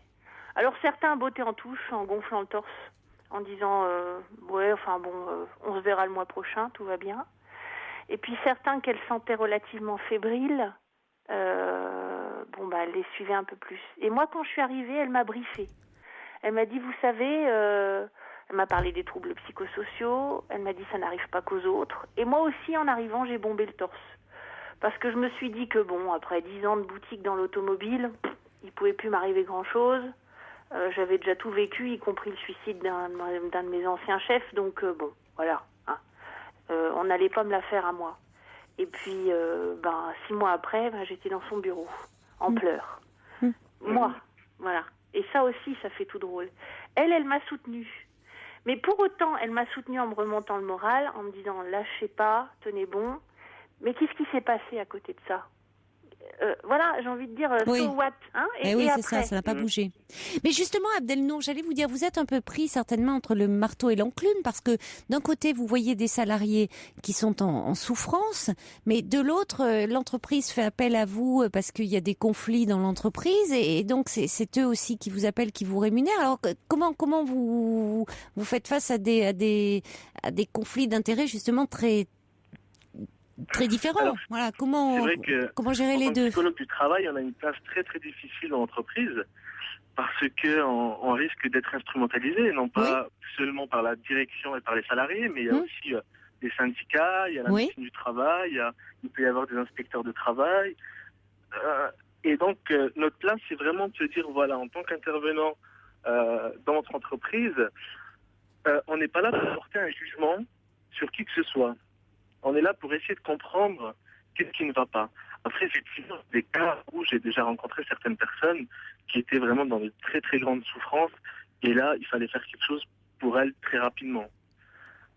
Alors certains bottaient en touche, en gonflant le torse, en disant on se verra le mois prochain, tout va bien. Et puis certains qu'elle sentait relativement fébriles, elle les suivait un peu plus. Et moi, quand je suis arrivée, elle m'a briefée. Elle m'a dit, vous savez, elle m'a parlé des troubles psychosociaux, elle m'a dit, ça n'arrive pas qu'aux autres. Et moi aussi, en arrivant, j'ai bombé le torse. Parce que je me suis dit que, après 10 ans de boutique dans l'automobile, il ne pouvait plus m'arriver grand-chose. J'avais déjà tout vécu, y compris le suicide d'un de mes anciens chefs. Donc, voilà. On n'allait pas me la faire à moi. Et puis, 6 mois après, j'étais dans son bureau, en pleurs. moi, voilà. Et ça aussi, ça fait tout drôle. Elle m'a soutenue. Mais pour autant, elle m'a soutenue en me remontant le moral, en me disant lâchez pas, tenez bon. Mais qu'est-ce qui s'est passé à côté de ça? Voilà, j'ai envie de dire so what, hein, et oui, après. ça n'a pas bougé. Mais justement, Abdelnour, j'allais vous dire, vous êtes un peu pris certainement entre le marteau et l'enclume, parce que d'un côté, vous voyez des salariés qui sont en souffrance, mais de l'autre, l'entreprise fait appel à vous parce qu'il y a des conflits dans l'entreprise, et donc c'est eux aussi qui vous appellent, qui vous rémunèrent. Alors comment vous faites face à des conflits d'intérêts justement très différents? Alors, voilà, comment gérer les deux? En tant que psychologue du travail, on a une place très très difficile dans l'entreprise parce que on risque d'être instrumentalisé, non pas seulement par la direction et par les salariés, mais il y a aussi des syndicats, il y a la médecine du travail, il peut y avoir des inspecteurs de travail. Et donc, notre place, c'est vraiment de se dire, voilà, en tant qu'intervenant dans notre entreprise, on n'est pas là pour porter un jugement sur qui que ce soit. On est là pour essayer de comprendre qu'est-ce qui ne va pas. Après, effectivement, des cas où j'ai déjà rencontré certaines personnes qui étaient vraiment dans de très très grandes souffrances, et là, il fallait faire quelque chose pour elles très rapidement.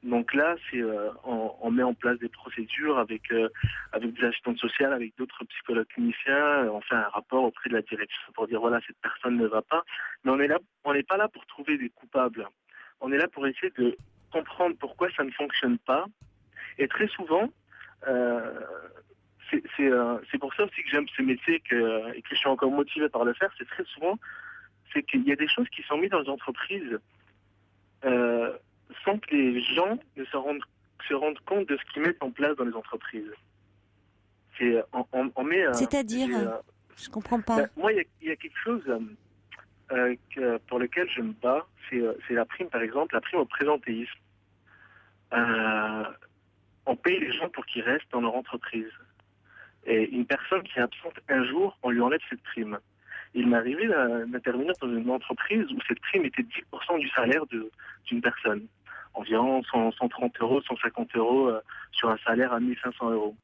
Donc là, on met en place des procédures avec des assistantes sociales, avec d'autres psychologues cliniciens, on fait un rapport auprès de la direction pour dire voilà, cette personne ne va pas. Mais on n'est pas là pour trouver des coupables. On est là pour essayer de comprendre pourquoi ça ne fonctionne pas. Et très souvent, c'est pour ça aussi que j'aime ce métier et que je suis encore motivé par le faire. C'est très souvent, c'est qu'il y a des choses qui sont mises dans les entreprises sans que les gens ne se rendent compte de ce qu'ils mettent en place dans les entreprises. On met. C'est-à-dire, je comprends pas. Moi, il y a quelque chose pour lequel je me bats. C'est la prime, par exemple, la prime au présentéisme. On paye les gens pour qu'ils restent dans leur entreprise. Et une personne qui est absente un jour, on lui enlève cette prime. Il m'est arrivé d'intervenir dans une entreprise où cette prime était 10% du salaire d'une personne. Environ 130 euros, 150 euros sur un salaire à 1500 euros.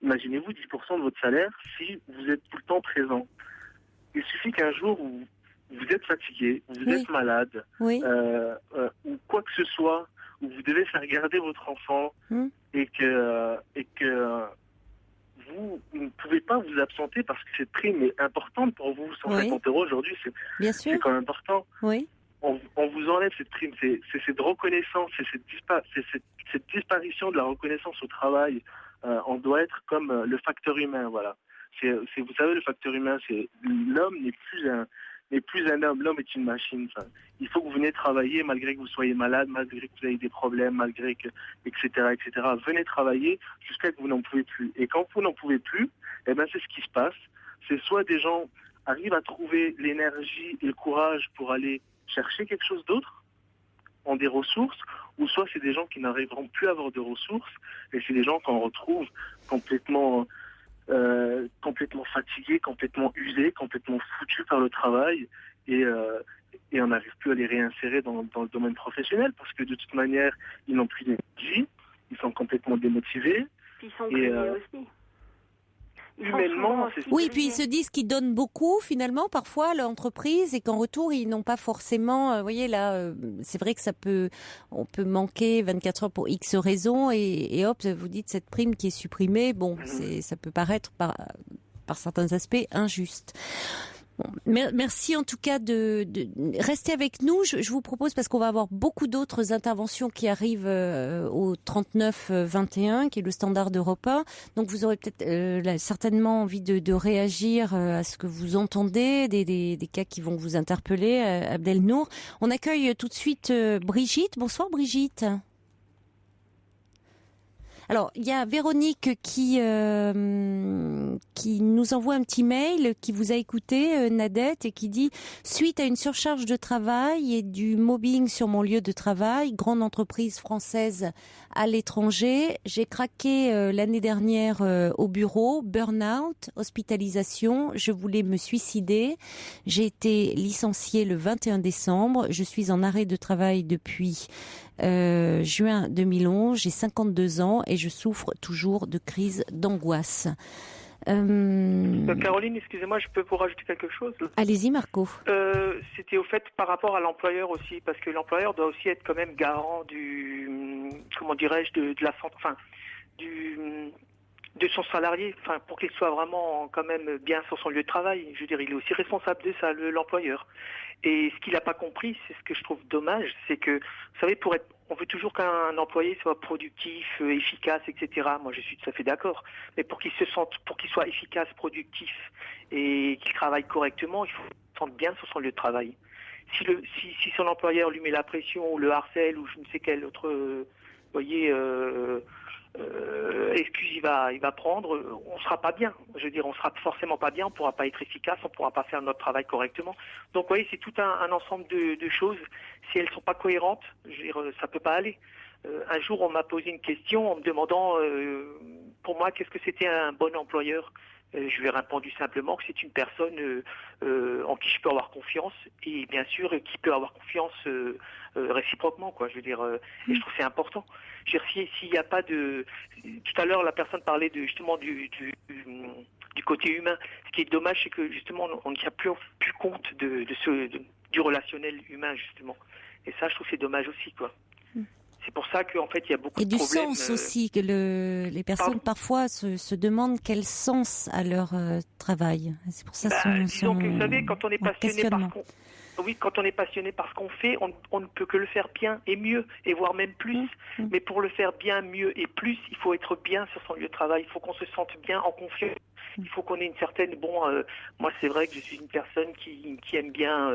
Imaginez-vous 10% de votre salaire si vous êtes tout le temps présent. Il suffit qu'un jour vous êtes fatigué, vous êtes malade, ou quoi que ce soit, où vous devez faire garder votre enfant et que vous ne pouvez pas vous absenter parce que cette prime est importante pour vous. 150 euros aujourd'hui, c'est quand même important. Oui. On vous enlève cette prime, c'est cette reconnaissance, c'est cette disparition de la reconnaissance au travail. On doit être comme le facteur humain, voilà. Vous savez, le facteur humain, c'est l'homme n'est plus un homme, l'homme est une machine. Enfin, il faut que vous veniez travailler malgré que vous soyez malade, malgré que vous ayez des problèmes, malgré que, etc., etc. Venez travailler jusqu'à ce que vous n'en pouvez plus. Et quand vous n'en pouvez plus, eh ben, c'est ce qui se passe. C'est soit des gens arrivent à trouver l'énergie et le courage pour aller chercher quelque chose d'autre, ont des ressources, ou soit c'est des gens qui n'arriveront plus à avoir de ressources, et c'est des gens qu'on retrouve complètement fatigués, complètement usés, complètement foutus par le travail, et on n'arrive plus à les réinsérer dans le domaine professionnel parce que de toute manière, ils n'ont plus d'énergie, ils sont complètement démotivés. Ils sont grillés aussi. Humainement, oui, puis ils se disent qu'ils donnent beaucoup finalement parfois à l'entreprise et qu'en retour ils n'ont pas forcément. Vous voyez là, c'est vrai que on peut manquer 24 heures pour X raisons et hop, vous dites cette prime qui est supprimée. Bon, ça peut paraître par certains aspects injuste. Bon, merci en tout cas de rester avec nous. Je vous propose, parce qu'on va avoir beaucoup d'autres interventions qui arrivent au 39-21, qui est le standard d'Europe 1. Donc vous aurez peut-être certainement envie de réagir à ce que vous entendez, des cas qui vont vous interpeller, Abdelnour. On accueille tout de suite Brigitte. Bonsoir Brigitte. Alors, il y a Véronique qui nous envoie un petit mail, qui vous a écouté, Nadette, et qui dit « Suite à une surcharge de travail et du mobbing sur mon lieu de travail, grande entreprise française à l'étranger, j'ai craqué l'année dernière au bureau, burn-out, hospitalisation, je voulais me suicider. J'ai été licenciée le 21 décembre, je suis en arrêt de travail depuis juin 2011, j'ai 52 ans et je souffre toujours de crises d'angoisse. » Caroline, excusez-moi, je peux vous rajouter quelque chose? Allez-y, Marco. C'était au fait par rapport à l'employeur aussi, parce que l'employeur doit aussi être quand même garant comment dirais-je, de la santé, enfin, de son salarié, enfin, pour qu'il soit vraiment quand même bien sur son lieu de travail. Je veux dire, il est aussi responsable de ça, l'employeur. Et ce qu'il n'a pas compris, c'est ce que je trouve dommage, c'est que, vous savez, on veut toujours qu'un employé soit productif, efficace, etc. Moi, je suis tout à fait d'accord. Mais pour qu'il soit efficace, productif et qu'il travaille correctement, il faut qu'il se sente bien sur son lieu de travail. Si son employeur lui met la pression ou le harcèle ou je ne sais quel autre, excuse il va prendre, on sera pas bien. Je veux dire, on sera forcément pas bien, on pourra pas être efficace, on pourra pas faire notre travail correctement. Donc, vous voyez, c'est tout un ensemble de choses. Si elles sont pas cohérentes, je veux dire, ça peut pas aller. Un jour, on m'a posé une question en me demandant, pour moi, qu'est-ce que c'était un bon employeur. Je lui ai répondu simplement que c'est une personne en qui je peux avoir confiance et bien sûr qui peut avoir confiance réciproquement, quoi. Je veux dire, et je trouve que c'est important. Je veux dire, s'il n'y a pas de... Tout à l'heure, la personne parlait justement du côté humain. Ce qui est dommage, c'est que justement, on n'y a plus compte du relationnel humain, justement. Et ça, je trouve que c'est dommage aussi, quoi. C'est pour ça qu'en fait, il y a beaucoup de problèmes. Et du sens aussi, que les personnes parfois se demandent quel sens à leur travail. C'est pour ça disons que vous savez, quand on est passionné quand on est passionné par ce qu'on fait, on ne peut que le faire bien et mieux, et voire même plus. Mais pour le faire bien, mieux et plus, il faut être bien sur son lieu de travail. Il faut qu'on se sente bien, en confiance. Il faut qu'on ait une certaine... moi, c'est vrai que je suis une personne qui aime bien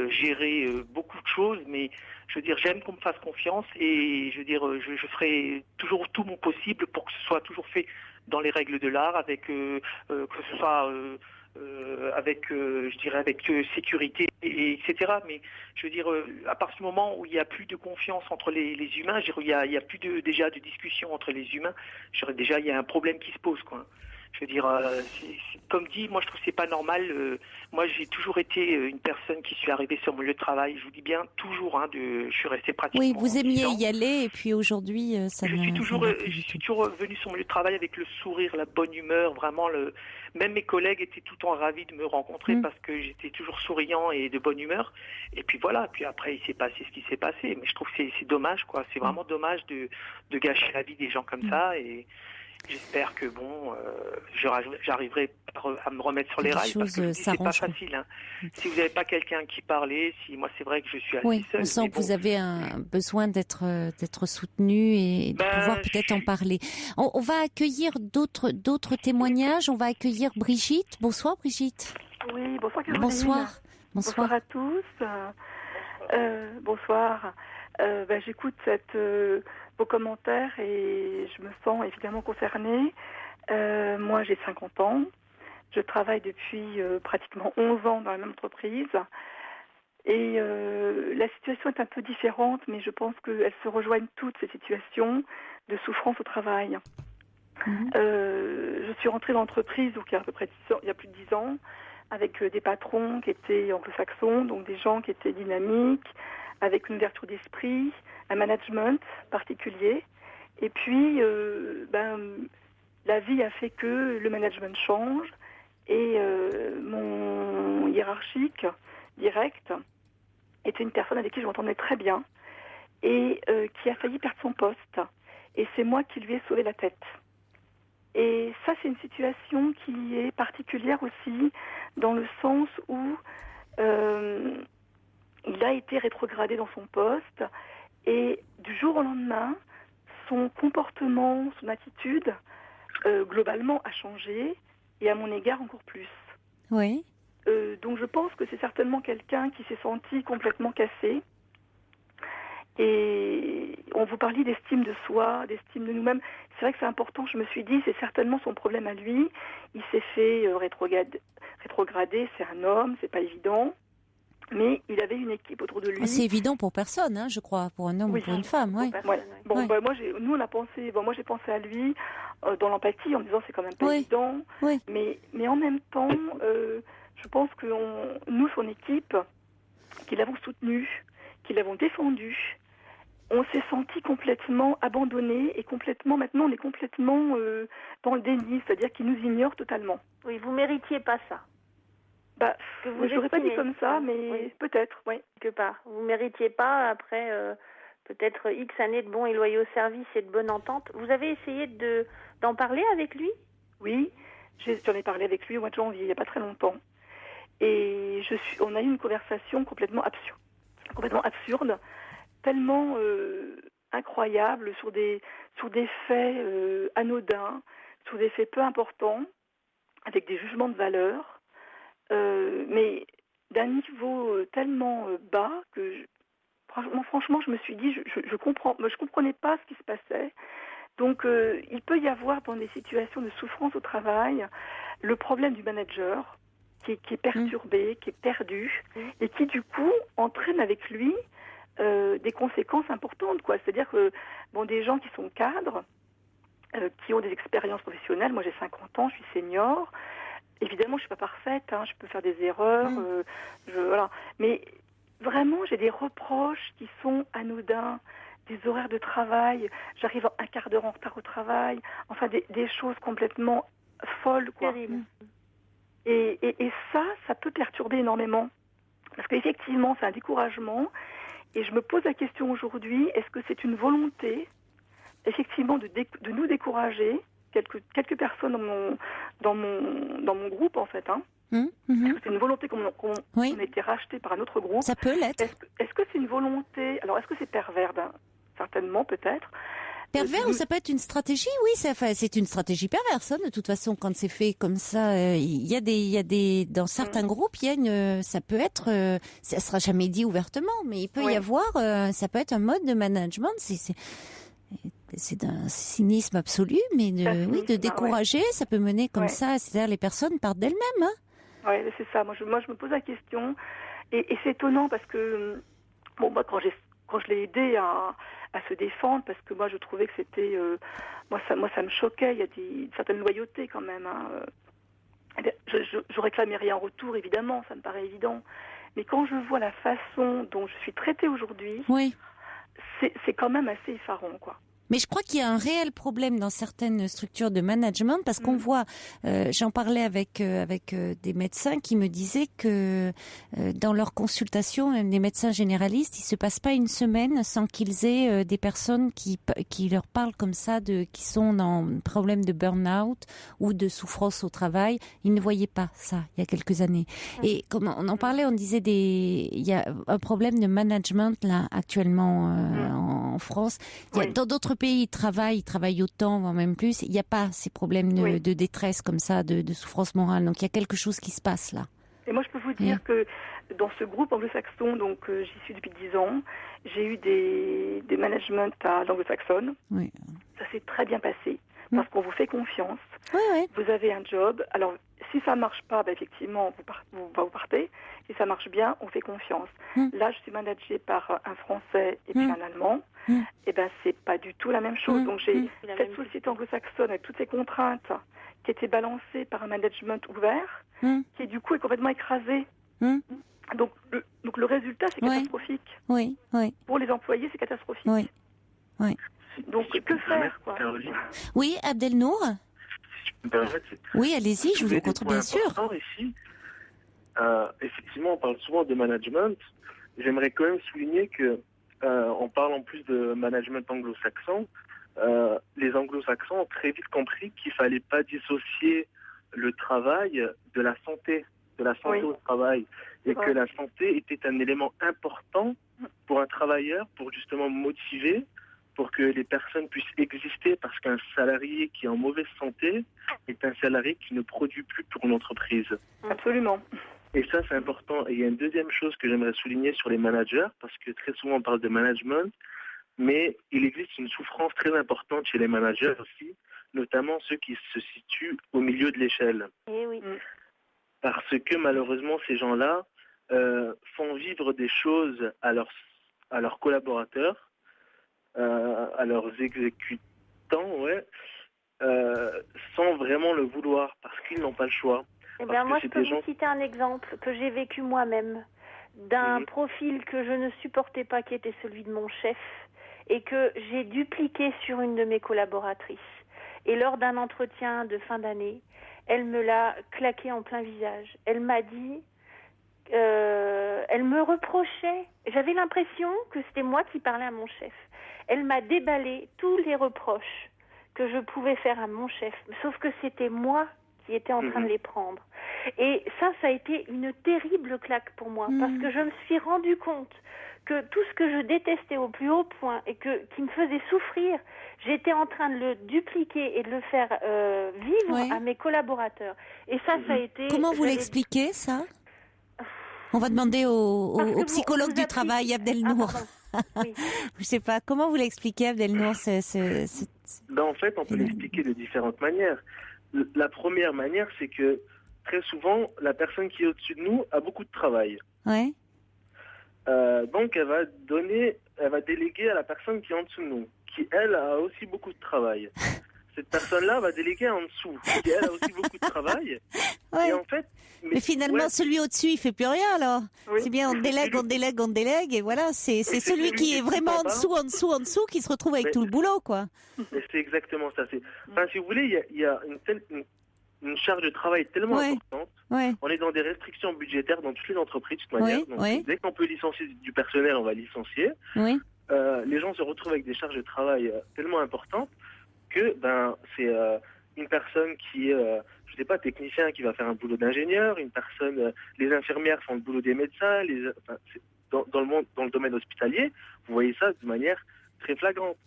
gérer beaucoup de choses, mais je veux dire, j'aime qu'on me fasse confiance et je veux dire, je ferai toujours tout mon possible pour que ce soit toujours fait dans les règles de l'art, avec que ce soit... je dirais avec sécurité, etc. Mais je veux dire, à partir du moment où il n'y a plus de confiance entre les humains, il y a plus déjà de discussion entre les humains, déjà il y a un problème qui se pose, quoi. Je veux dire, comme dit, moi je trouve que c'est pas normal. Moi j'ai toujours été une personne qui suis arrivée sur mon lieu de travail. Je vous dis bien toujours. Je suis resté pratiquement. Oui, vous aimiez y aller et puis aujourd'hui ça. Je suis toujours venu sur mon lieu de travail avec le sourire, la bonne humeur, vraiment Même mes collègues étaient tout le temps ravis de me rencontrer parce que j'étais toujours souriant et de bonne humeur. Et puis voilà. Puis après il s'est passé ce qui s'est passé. Mais je trouve que c'est dommage, quoi. C'est vraiment dommage de gâcher la vie des gens comme ça et. J'espère que j'arriverai à me remettre sur les rails parce que c'est pas facile. Si vous n'avez pas quelqu'un qui parlait, moi c'est vrai que je suis assez seule. On sent que vous avez un besoin d'être soutenu et de pouvoir peut-être en parler. On va accueillir d'autres témoignages. On va accueillir Brigitte. Bonsoir Brigitte. Oui, bonsoir Caroline. Bonsoir. Bonsoir à tous. Bonsoir. J'écoute vos commentaires et je me sens évidemment concernée. Moi, j'ai 50 ans. Je travaille depuis pratiquement 11 ans dans la même entreprise. Et la situation est un peu différente, mais je pense qu'elles se rejoignent toutes, ces situations de souffrance au travail. Je suis rentrée dans l'entreprise il y a à peu près il y a plus de 10 ans, avec des patrons qui étaient anglo-saxons, donc des gens qui étaient dynamiques, avec une ouverture d'esprit, un management particulier. Et puis, la vie a fait que le management change et mon hiérarchique direct était une personne avec qui je m'entendais très bien et qui a failli perdre son poste. Et c'est moi qui lui ai sauvé la tête. Et ça, c'est une situation qui est particulière aussi dans le sens où il a été rétrogradé dans son poste et du jour au lendemain, son comportement, son attitude, globalement, a changé et à mon égard encore plus. Oui. Donc je pense que c'est certainement quelqu'un qui s'est senti complètement cassé. Et on vous parlait d'estime de soi, d'estime de nous-mêmes. C'est vrai que c'est important, je me suis dit, c'est certainement son problème à lui. Il s'est fait rétrograder, c'est un homme, c'est pas évident. Mais il avait une équipe autour de lui. C'est évident pour personne, je crois, pour un homme ou pour une femme. Oui. Moi j'ai pensé à lui dans l'empathie en me disant c'est quand même pas évident. Oui. Mais en même temps, je pense que nous, son équipe, qui l'avons soutenu, qui l'avons défendu, on s'est senti complètement abandonné et maintenant on est complètement dans le déni, c'est-à-dire qu'ils nous ignorent totalement. Oui, vous méritiez pas ça. Je n'aurais pas dit comme ça, mais peut-être, oui. Quelque part. Vous méritiez pas, après peut-être X années de bons et loyaux services et de bonne entente. Vous avez essayé d'en parler avec lui ? Oui, j'en ai parlé avec lui au mois de janvier, il n'y a pas très longtemps. Et on a eu une conversation complètement absurde, tellement incroyable, sur des faits anodins, sur des faits peu importants, avec des jugements de valeur, mais d'un niveau tellement bas que franchement, je me suis dit, je comprenais pas ce qui se passait. Donc, il peut y avoir dans des situations de souffrance au travail le problème du manager qui est perturbé, qui est perdu, et qui du coup entraîne avec lui des conséquences importantes, quoi. C'est-à-dire que des gens qui sont cadres, qui ont des expériences professionnelles, moi j'ai 50 ans, je suis senior. Évidemment, je suis pas parfaite, je peux faire des erreurs, voilà. Mais vraiment, j'ai des reproches qui sont anodins, des horaires de travail, j'arrive un quart d'heure en retard au travail, enfin des choses complètement folles, quoi. Terrible. Et ça peut perturber énormément. Parce qu'effectivement, c'est un découragement. Et je me pose la question aujourd'hui, est-ce que c'est une volonté, effectivement, de nous décourager, quelques personnes dans mon groupe, en fait, Est-ce que c'est une volonté qu'on ait été racheté par un autre groupe? Ça peut l'être. Est-ce que c'est une volonté... Alors, est-ce que c'est pervers? Certainement, peut-être. Pervers ou ça peut être une stratégie? Oui, c'est une stratégie perverse, de toute façon, quand c'est fait comme ça. Il y a des, dans certains groupes, ça peut être, ça sera jamais dit ouvertement, mais il peut y avoir, ça peut être un mode de management. C'est d'un cynisme absolu, mais de décourager, ça peut mener comme ça. C'est-à-dire, les personnes partent d'elles-mêmes. Oui, c'est ça. Moi, je me pose la question, et c'est étonnant parce que, moi, quand je l'ai aidé à se défendre, parce que moi je trouvais que c'était moi ça me choquait, il y a une certaine loyauté quand même, je réclamais rien en retour, évidemment, ça me paraît évident, mais quand je vois la façon dont je suis traitée aujourd'hui, c'est quand même assez effarant, quoi. Mais je crois qu'il y a un réel problème dans certaines structures de management parce qu'on voit, j'en parlais avec des médecins qui me disaient que dans leurs consultations, même des médecins généralistes, il se passe pas une semaine sans qu'ils aient des personnes qui leur parlent comme ça, qui sont dans un problème de burn-out ou de souffrance au travail. Ils ne voyaient pas ça il y a quelques années. Et comme on en parlait, on disait il y a un problème de management là actuellement en France. Il y a dans d'autres pays, ils travaillent autant, voire même plus. Il n'y a pas ces problèmes de détresse comme ça, de souffrance morale. Donc il y a quelque chose qui se passe là. Et moi, je peux vous dire que dans ce groupe anglo-saxon, donc j'y suis depuis 10 ans, j'ai eu des managements à l'anglo-saxonne. Oui. Ça s'est très bien passé parce qu'on vous fait confiance. Vous avez un job. Alors, si ça marche pas, effectivement, vous partez. Si ça marche bien, on fait confiance. Là, je suis managée par un Français et puis un Allemand. Et c'est pas du tout la même chose. Donc j'ai cette société anglo-saxonne avec toutes ces contraintes qui étaient balancées par un management ouvert, qui du coup est complètement écrasé. Donc le résultat, c'est catastrophique. Oui. Pour les employés, c'est catastrophique. Oui. Donc que faire, quoi? Oui, Abdelnour. Oui, allez-y, je vous écoute, bien sûr. Ici, effectivement, on parle souvent de management. J'aimerais quand même souligner que on parle en plus de management anglo-saxon. Les anglo-saxons ont très vite compris qu'il fallait pas dissocier le travail de la santé au travail, et que la santé était un élément important pour un travailleur, pour justement motiver, pour que les personnes puissent exister, parce qu'un salarié qui est en mauvaise santé est un salarié qui ne produit plus pour l'entreprise. Absolument. Et ça, c'est important. Et il y a une deuxième chose que j'aimerais souligner sur les managers, parce que très souvent on parle de management, mais il existe une souffrance très importante chez les managers aussi, notamment ceux qui se situent au milieu de l'échelle. Eh oui. Parce que malheureusement, ces gens-là font vivre des choses à leurs collaborateurs, à leurs exécutants, sans vraiment le vouloir, parce qu'ils n'ont pas le choix. Moi, je peux vous citer un exemple que j'ai vécu moi-même, d'un profil que je ne supportais pas, qui était celui de mon chef, et que j'ai dupliqué sur une de mes collaboratrices. Et lors d'un entretien de fin d'année, elle me l'a claqué en plein visage. Elle m'a dit, elle me reprochait, j'avais l'impression que c'était moi qui parlais à mon chef. Elle m'a déballé tous les reproches que je pouvais faire à mon chef, sauf que c'était moi qui étais en train de les prendre. Et ça a été une terrible claque pour moi, parce que je me suis rendu compte que tout ce que je détestais au plus haut point et qui me faisait souffrir, j'étais en train de le dupliquer et de le faire vivre à mes collaborateurs. Et ça a été... Comment vous l'expliquez, ça ? On va demander au psychologue du travail, Abdelnour. Oui. Je sais pas, comment vous l'expliquez, Abdelnour En fait, on peut l'expliquer de différentes manières. La première manière, c'est que très souvent, la personne qui est au-dessus de nous a beaucoup de travail. Ouais. Donc, elle va déléguer à la personne qui est en dessous de nous, qui, elle, a aussi beaucoup de travail. Cette personne-là va déléguer en dessous, qui, elle, a aussi beaucoup de travail. Ouais. Et en fait... Mais finalement, celui au-dessus, il fait plus rien, alors. Oui. C'est bien, on délègue, et voilà. C'est celui qui est vraiment en dessous, qui se retrouve avec tout le boulot, quoi. C'est exactement ça. Si vous voulez, il y a une charge de travail tellement importante. Ouais. On est dans des restrictions budgétaires dans toutes les entreprises, de toute manière. Donc, dès qu'on peut licencier du personnel, on va licencier. Oui. Les gens se retrouvent avec des charges de travail tellement importantes que c'est une personne qui est, je sais pas, technicien qui va faire un boulot d'ingénieur, une personne, les infirmières font le boulot des médecins, dans le domaine hospitalier, vous voyez ça de manière très flagrante.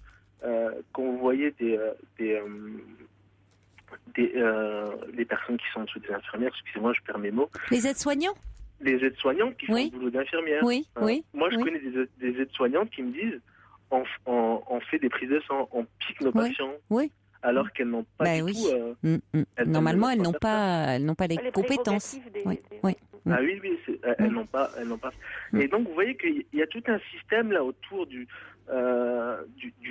Quand vous voyez des personnes qui sont en dessous des infirmières, excusez-moi, je perds mes mots. Les aides-soignants ? Les aides-soignantes qui font le boulot d'infirmière. Oui. Moi, je connais des aides-soignantes qui me disent on fait des prises de sang, on pique nos patients. Oui. Alors qu'elles n'ont pas du tout... Normalement, elles n'ont pas les compétences. Ah oui, elles n'ont pas. Et donc, vous voyez qu'il y a tout un système là autour du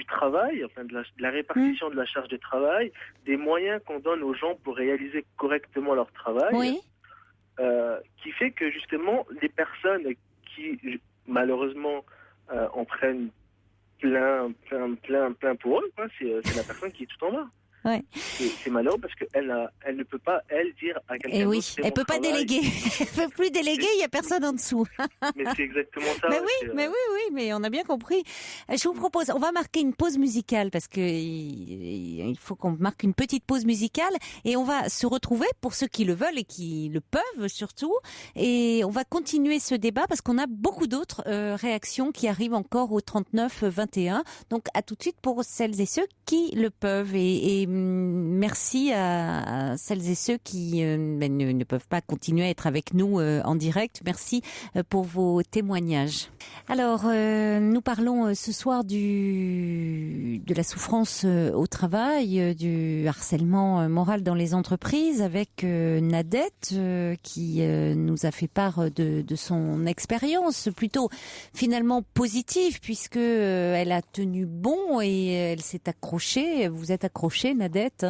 travail, enfin de la répartition de la charge de travail, des moyens qu'on donne aux gens pour réaliser correctement leur travail, qui fait que justement, les personnes qui, malheureusement, en prennent plein pour eux, quoi. C'est la personne qui est tout en bas. Ouais. C'est malheureux parce qu'elle ne peut pas, elle, dire à quelqu'un d'autre. Elle ne peut pas déléguer. Elle ne peut plus déléguer, il n'y a personne en dessous. Mais c'est exactement ça. Mais on a bien compris. Je vous propose, on va marquer une pause musicale parce que il faut qu'on marque une petite pause musicale et on va se retrouver pour ceux qui le veulent et qui le peuvent surtout. Et on va continuer ce débat parce qu'on a beaucoup d'autres réactions qui arrivent encore au 39 21. Donc à tout de suite pour celles et ceux qui le peuvent et merci à celles et ceux qui ne peuvent pas continuer à être avec nous en direct. Merci pour vos témoignages. Alors, nous parlons ce soir de la souffrance au travail, du harcèlement moral dans les entreprises avec Nadette qui nous a fait part de son expérience plutôt finalement positive puisque elle a tenu bon et elle s'est accrochée. Vous êtes accrochée, Nadette,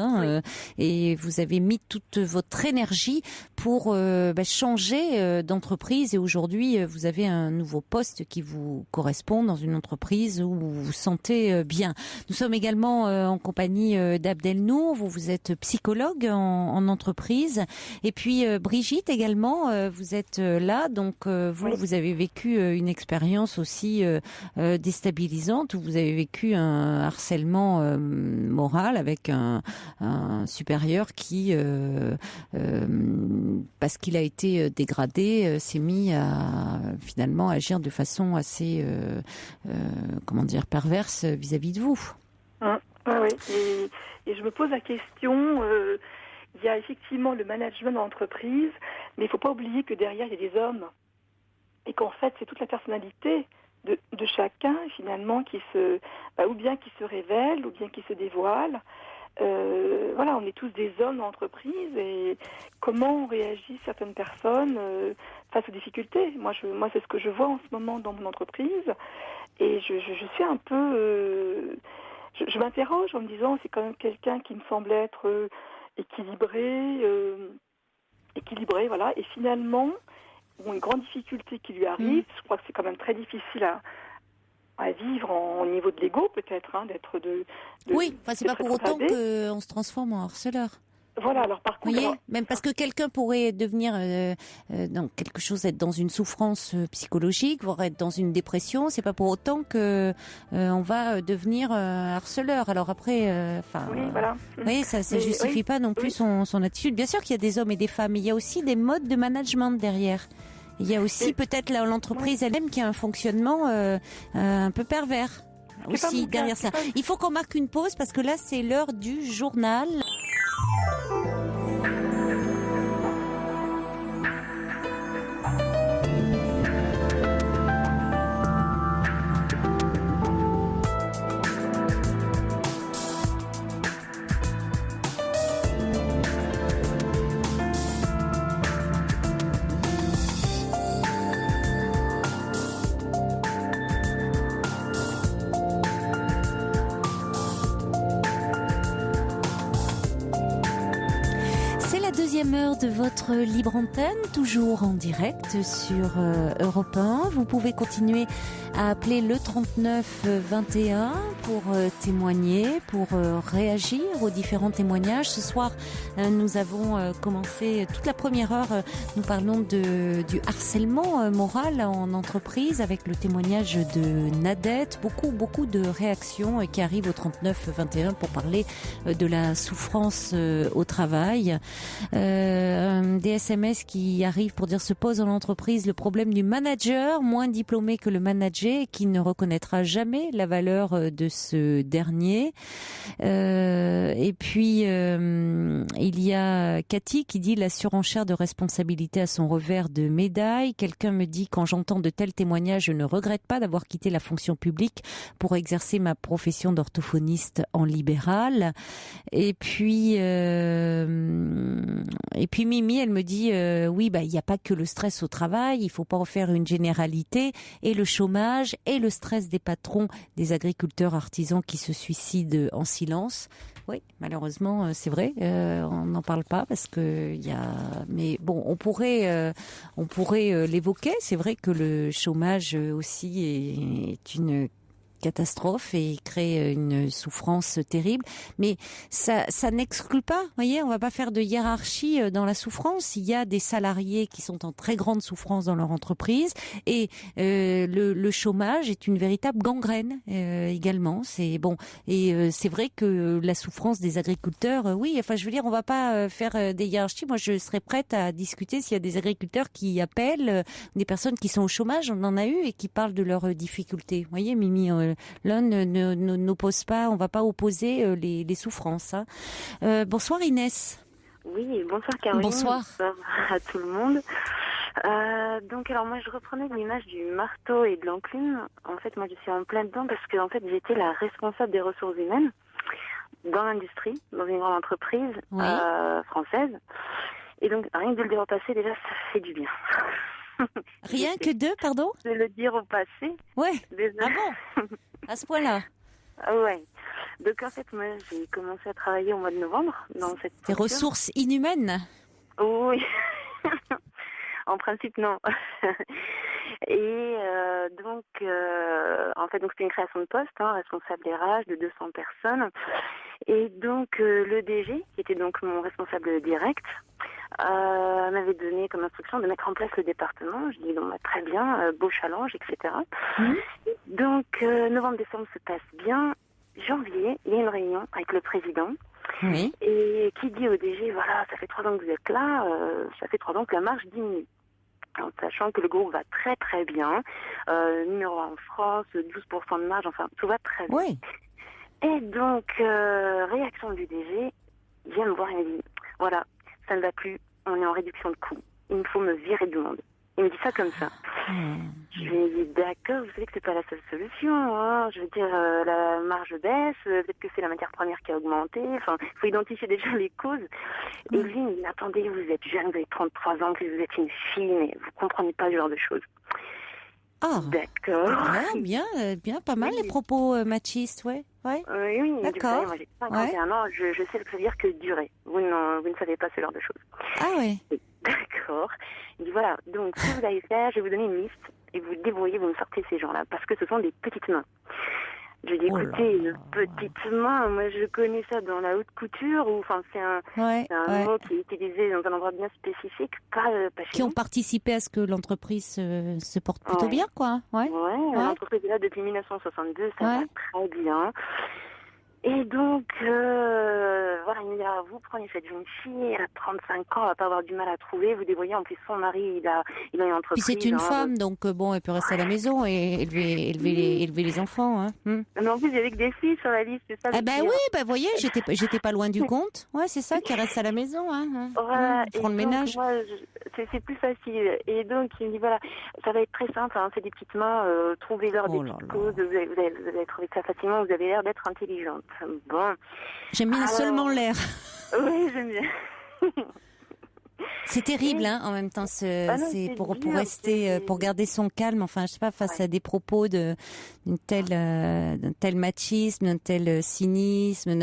et vous avez mis toute votre énergie pour changer d'entreprise et aujourd'hui vous avez un nouveau poste qui vous correspond dans une entreprise où vous vous sentez bien. Nous sommes également en compagnie d'Abdelnour, vous êtes psychologue en entreprise et puis Brigitte également, vous êtes là, donc vous avez vécu une expérience aussi déstabilisante où vous avez vécu un harcèlement moral avec un supérieur qui, parce qu'il a été dégradé, s'est mis à finalement agir de façon assez, perverse vis-à-vis de vous. Oui. Et je me pose la question, il y a effectivement le management d'entreprise, mais il ne faut pas oublier que derrière, il y a des hommes. Et qu'en fait, c'est toute la personnalité de chacun, finalement, ou bien qui se révèle, ou bien qui se dévoile. On est tous des hommes dans l'entreprise et comment réagissent certaines personnes face aux difficultés. Moi, c'est ce que je vois en ce moment dans mon entreprise et je suis un peu... je m'interroge en me disant c'est quand même quelqu'un qui me semble être équilibré, voilà. Et finalement, une grande difficulté qui lui arrive, je crois que c'est quand même très difficile à vivre au niveau de l'ego, peut-être, d'être Oui, enfin, c'est pas pour autant rétrogradé. qu'on se transforme en harceleur. Voilà, alors par Vous contre... voyez, alors, même parce que quelqu'un pourrait devenir dans quelque chose, être dans une souffrance psychologique, voire être dans une dépression, c'est pas pour autant que on va devenir harceleur. Alors après, oui, voilà. vous voyez, ça Mais justifie oui, pas non plus oui. son attitude. Bien sûr qu'il y a des hommes et des femmes, mais il y a aussi des modes de management derrière. Il y a aussi Mais- peut-être l'entreprise elle-même qui a un fonctionnement un peu pervers C'est pas aussi mon cas, derrière c'est ça. pas- Il faut qu'on marque une pause parce que là c'est l'heure du journal. C'est la deuxième heure de votre libre antenne, toujours en direct sur Europe 1. Vous pouvez continuer à appeler le 39 21 pour témoigner, pour réagir aux différents témoignages. Ce soir, nous avons commencé toute la première heure. Nous parlons du harcèlement moral en entreprise avec le témoignage de Nadette. Beaucoup de réactions qui arrivent au 39 21 pour parler de la souffrance au travail. Des SMS qui arrivent pour dire se pose dans l'entreprise le problème du manager, moins diplômé que le manager, qui ne reconnaîtra jamais la valeur de ce dernier. Et puis il y a Cathy qui dit la surenchère de responsabilité à son revers de médaille. Quelqu'un me dit quand j'entends de tels témoignages, je ne regrette pas d'avoir quitté la fonction publique pour exercer ma profession d'orthophoniste en libéral. Et puis Mimi, elle me dit oui, il n'y a pas que le stress au travail, il faut pas en faire une généralité, et le chômage et le stress des patrons, des agriculteurs artisans qui se suicident en silence. Oui, malheureusement, c'est vrai, on n'en parle pas parce que il y a. Mais bon, on pourrait l'évoquer. C'est vrai que le chômage aussi est une catastrophe et crée une souffrance terrible, mais ça n'exclut pas, vous voyez, on va pas faire de hiérarchie dans la souffrance. Il y a des salariés qui sont en très grande souffrance dans leur entreprise et le chômage est une véritable gangrène également. C'est bon et c'est vrai que la souffrance des agriculteurs, oui, enfin je veux dire, on va pas faire des hiérarchies. Moi, je serais prête à discuter s'il y a des agriculteurs qui appellent des personnes qui sont au chômage, on en a eu et qui parlent de leurs difficultés. Vous voyez, Mimi. L'un n'oppose pas, on va pas opposer les souffrances. Bonsoir Inès. Oui, bonsoir Caroline. Bonsoir à tout le monde. Donc alors moi je reprenais l'image du marteau et de l'enclume. En fait moi je suis en plein dedans parce que en fait j'étais la responsable des ressources humaines dans l'industrie, dans une grande entreprise française. Et donc rien que de le dire au passé déjà ça fait du bien. Rien que deux, pardon? De le dire au passé. Ouais. Désolée. Ah bon? À ce point-là? Ouais. Donc en fait, moi, j'ai commencé à travailler au mois de novembre dans cette Des structure. ressources inhumaines? Oui. En principe, non. Et donc, en fait, donc c'était une création de poste, responsable RH de 200 personnes. Et donc, le DG, qui était donc mon responsable direct, m'avait donné comme instruction de mettre en place le département. Je dis, bon, très bien, beau challenge, etc. Donc, novembre-décembre se passe bien. Janvier, il y a une réunion avec le président. Oui. Et qui dit au DG, voilà, ça fait 3 ans que vous êtes là, ça fait 3 ans que la marge diminue. En sachant que le groupe va très très bien, numéro 1 en France, 12% de marge, enfin tout va très bien. Oui. Et donc, réaction du DG, il vient me voir et me dit, voilà, ça ne va plus, on est en réduction de coûts, il me faut me virer du monde. Il me dit ça comme ça. Je lui ai dit, d'accord, vous savez que c'est pas la seule solution, hein. Je veux dire, la marge baisse, peut-être que c'est la matière première qui a augmenté, enfin, il faut identifier déjà les causes. Et lui, il me dit, attendez, vous êtes jeune, vous avez 33 ans, que vous êtes une fille, mais vous comprenez pas ce genre de choses. Ah. D'accord. Bien, pas mal les propos machistes, ouais. Oui, D'accord. Moi j'ai 51 ans, je sais ce que ça veut dire que durer. Vous ne savez pas ce genre de choses. Ah ouais. D'accord. Il dit voilà, donc ce que vous allez faire, je vais vous donner une liste. et vous débrouillez, vous me sortez ces gens-là, parce que ce sont des petites mains. Je lui ai dit, écoutez, une petite main, moi je connais ça dans la haute couture, ou enfin c'est un mot qui est utilisé dans un endroit bien spécifique, pas chez qui nous. ont participé à ce que l'entreprise se porte plutôt bien, quoi. Ouais. L'entreprise est là depuis 1962, ça va très bien. Et donc, voilà, il me dit, vous prenez cette jeune fille, elle a 35 ans, elle va pas avoir du mal à trouver, vous débrouillez, en plus son mari, il a une entreprise. Puis c'est une femme, donc bon, elle peut rester à la maison et élever les enfants. Hein. Mais en plus, il y avait que des filles sur la liste, c'est ça. Ah bah oui, bah voyez, j'étais pas loin du compte. Ouais, c'est ça, qui reste à la maison. Voilà, ils feront le ménage. Moi, c'est plus facile. Et donc, il me dit, voilà, ça va être très simple, c'est des petites mains, trouvez-leur des petites causes, vous allez trouver ça facilement, vous avez l'air d'être intelligente. Bon. J'aime bien seulement l'air. Oui, j'aime bien. C'est terrible, en même temps, c'est pour rester, pour garder son calme, enfin, je sais pas, face à des propos d'un tel machisme, d'un tel cynisme,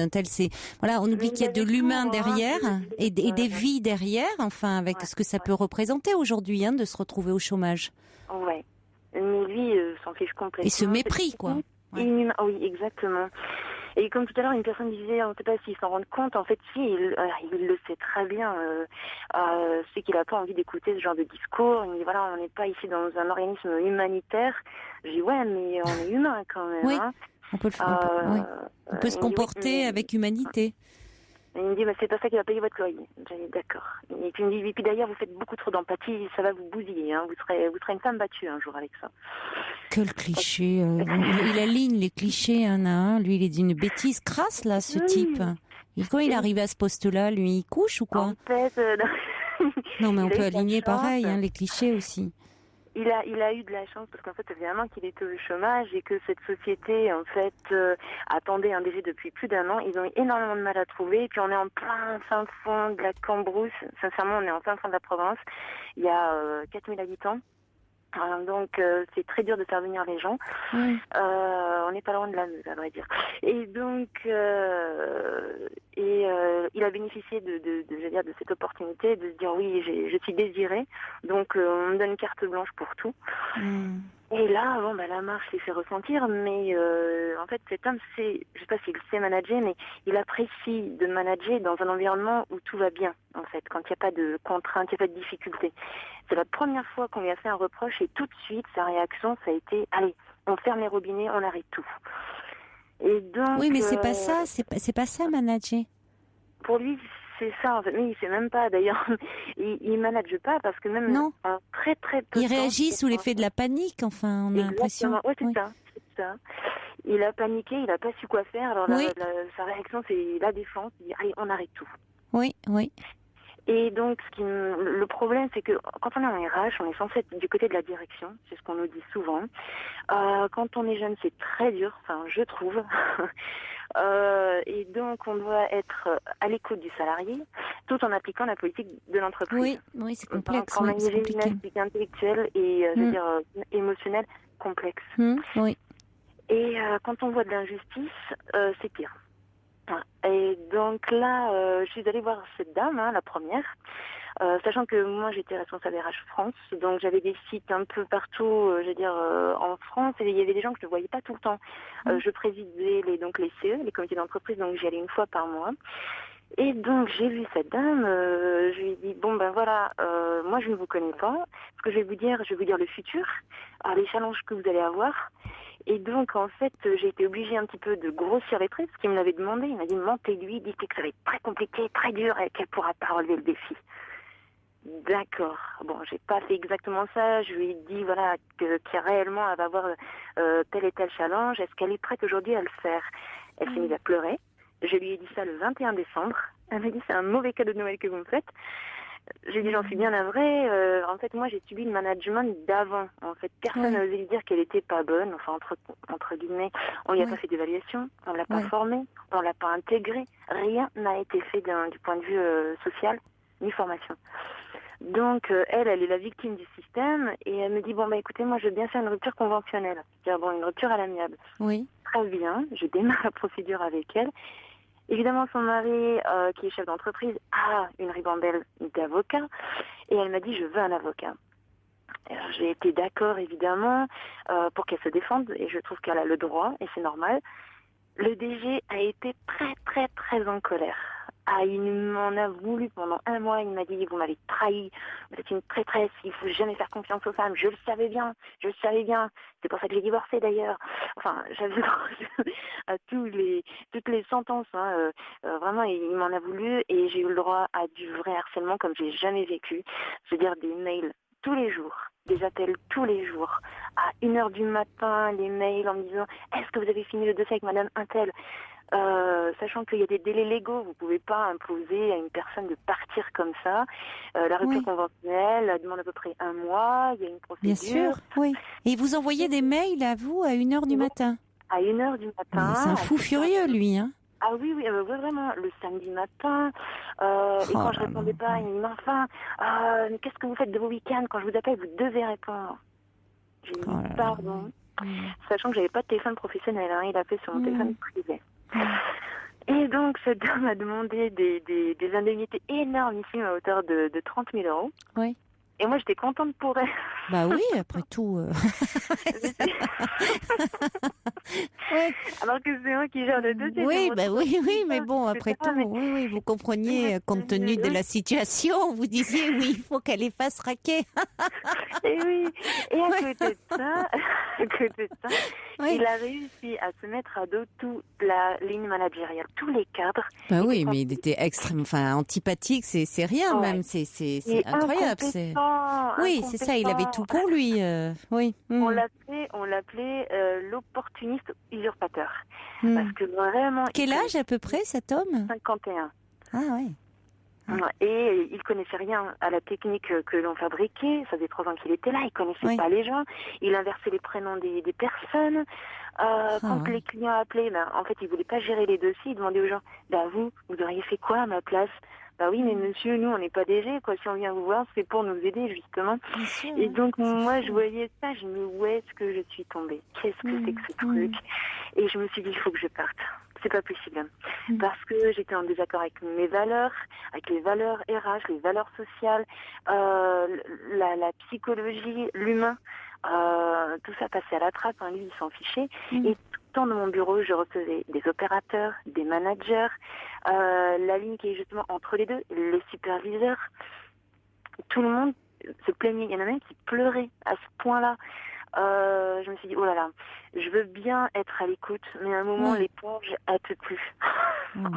voilà, on oublie qu'il y a de l'humain derrière et des vies derrière, enfin, avec ce que ça peut représenter aujourd'hui, de se retrouver au chômage. Ouais. Mais lui, s'en fiche complètement. Et ce mépris, quoi. Oui, exactement. Et comme tout à l'heure, une personne disait, on ne sait pas s'il s'en rend compte, en fait, si, il le sait très bien. C'est qu'il n'a pas envie d'écouter ce genre de discours. Il me dit, voilà, on n'est pas ici dans un organisme humanitaire. Je dis, ouais, mais on est humain quand même. Oui, on peut se comporter avec humanité. Et il me dit, c'est pas ça qui va payer votre loyer. J'ai dit, d'accord. Et puis il me dit, et puis d'ailleurs, vous faites beaucoup trop d'empathie, ça va vous bousiller. Vous serez une femme battue un jour avec ça. Quel cliché. Il aligne les clichés un à un. Lui, il est d'une bêtise crasse, là, ce type. Et quand il arrive à ce poste-là, lui, il couche ou quoi? En fait, non, mais on peut aligner pareil, les clichés aussi. Il a eu de la chance parce qu'en fait, évidemment qu'il était au chômage et que cette société, en fait, attendait un DG depuis plus d'1 an. Ils ont eu énormément de mal à trouver. Et puis, on est en plein fin fond de la Cambrousse. Sincèrement, on est en plein fond de la province. Il y a 4000 habitants. Donc, c'est très dur de faire venir les gens. On n'est pas loin de la Meuse, à vrai dire. Et donc, il a bénéficié de cette opportunité de se dire oui, je suis désirée. Donc, on me donne une carte blanche pour tout. Et là, la marche s'est fait ressentir, mais en fait, cet homme, je sais pas s'il sait manager, mais il apprécie de manager dans un environnement où tout va bien, en fait, quand il n'y a pas de contraintes, il n'y a pas de difficultés. C'est la première fois qu'on lui a fait un reproche et tout de suite, sa réaction, ça a été, allez, on ferme les robinets, on arrête tout. Et donc, oui, mais c'est pas ça, c'est pas ça manager. Pour lui, c'est ça, en fait. Mais il sait même pas, d'ailleurs. Il manage pas parce que même très très peu. Il réagit sous l'effet de la panique, enfin, on a l'impression. Oui, c'est ça. Il a paniqué, il a pas su quoi faire. Alors sa réaction, c'est la défense. Il dit, allez, on arrête tout. Oui. Et donc, le problème, c'est que quand on est en RH, on est censé être du côté de la direction. C'est ce qu'on nous dit souvent. Quand on est jeune, c'est très dur, enfin, je trouve. Et donc, on doit être à l'écoute du salarié, tout en appliquant la politique de l'entreprise. Oui, c'est complexe. On a une gymnastique intellectuelle et, je veux dire, émotionnelle complexe. Oui. Et quand on voit de l'injustice, c'est pire. Et donc là, je suis allée voir cette dame, la première, sachant que moi j'étais responsable RH France, donc j'avais des sites un peu partout, en France, et il y avait des gens que je ne voyais pas tout le temps. Je présidais les CE, les comités d'entreprise, donc j'y allais une fois par mois. Et donc j'ai vu cette dame, je lui ai dit moi je ne vous connais pas, ce que je vais vous dire le futur, les challenges que vous allez avoir. Et donc, en fait, j'ai été obligée un petit peu de grossir les traits, parce qu'il me l'avait demandé. Il m'a dit, mentez-lui, dites que ça va être très compliqué, très dur, et qu'elle ne pourra pas relever le défi. D'accord. Bon, j'ai pas fait exactement ça. Je lui ai dit, que réellement, elle va avoir tel et tel challenge. Est-ce qu'elle est prête aujourd'hui à le faire? Elle s'est mise à pleurer. Je lui ai dit ça le 21 décembre. Elle m'a dit, c'est un mauvais cadeau de Noël que vous me faites. J'ai dit, j'en suis bien navrée. En fait, moi, j'ai subi le management d'avant. En fait, personne n'a osé lui dire qu'elle était pas bonne. Enfin, entre guillemets, on lui a pas fait d'évaluation, on l'a pas formée, on l'a pas intégrée. Rien n'a été fait du point de vue social, ni formation. Donc, elle est la victime du système. Et elle me dit, écoutez, moi, je veux bien faire une rupture conventionnelle. C'est-à-dire, une rupture à l'amiable. Oui. Très bien. Je démarre la procédure avec elle. Évidemment, son mari, qui est chef d'entreprise, a une ribambelle d'avocats. Et elle m'a dit, je veux un avocat. Alors, j'ai été d'accord, évidemment, pour qu'elle se défende, et je trouve qu'elle a le droit, et c'est normal. Le DG a été très, très, très en colère. Il m'en a voulu pendant 1 mois. Il m'a dit, vous m'avez trahi, vous êtes une traîtresse, il faut jamais faire confiance aux femmes. Je le savais bien. C'est pour ça que j'ai divorcé d'ailleurs. Enfin, j'avais à toutes les sentences. Vraiment, il m'en a voulu et j'ai eu le droit à du vrai harcèlement comme j'ai jamais vécu. C'est-à-dire des mails tous les jours, des appels tous les jours, à 1h du matin, les mails en me disant « Est-ce que vous avez fini le dossier avec Madame Untel ?» Sachant qu'il y a des délais légaux, vous ne pouvez pas imposer à une personne de partir comme ça. La rupture conventionnelle, elle demande à peu près 1 mois, il y a une procédure. Bien sûr, oui. Et vous envoyez des mails à vous à 1h du matin? À 1h du matin. C'est un fou furieux, lui, hein. Ah oui, vraiment, le samedi matin, et quand je répondais pas, il me dit, mais enfin, qu'est-ce que vous faites de vos week-ends? Quand je vous appelle, vous devez répondre. J'ai dit, pardon. Sachant que j'avais pas de téléphone professionnel, il a fait sur mon téléphone privé. Et donc, cette dame a demandé des indemnités énormissimes à hauteur de 30 000 euros. Oui. Et moi, j'étais contente pour elle. Bah oui, après tout. Ouais. Alors que c'est moi qui gère le dossier. Oui, mais bon, après tout, oui, vous compreniez, compte tenu de la situation, vous disiez, oui, il faut qu'elle les fasse raquer. Et oui, et à côté de ça, il a réussi à se mettre à dos toute la ligne managériale, tous les cadres. Bah oui, mais il était antipathique, c'est rien même, c'est incroyable. Oui, c'est ça, il avait tout pour lui. Oui. On l'appelait l'opportuniste usurpateur. Parce que vraiment... Quel âge à peu près cet homme? 51. Ah oui. Et il connaissait rien à la technique que l'on fabriquait. Ça faisait 3 ans qu'il était là. Il connaissait pas les gens. Il inversait les prénoms des personnes. Quand les clients appelaient, en fait, il voulait pas gérer les dossiers. Il demandait aux gens, vous auriez fait quoi à ma place? Bah oui, mais monsieur, nous, on n'est pas DG, quoi. Si on vient vous voir, c'est pour nous aider, justement. Et donc, moi, je voyais ça, je me dis, où est-ce que je suis tombée? Qu'est-ce que c'est que ce truc? Et je me suis dit, il faut que je parte. C'est pas possible. Parce que j'étais en désaccord avec mes valeurs, avec les valeurs RH, les valeurs sociales, la psychologie, l'humain. Tout ça passait à la trappe, lui, il s'en fichait. Et tout le temps dans mon bureau, je recevais des opérateurs, des managers, la ligne qui est justement entre les deux, les superviseurs. Tout le monde se plaignait. Il y en a même qui pleuraient à ce point-là. Je me suis dit, oh là là, je veux bien être à l'écoute, mais à un moment, l'éponge, elle peut plus.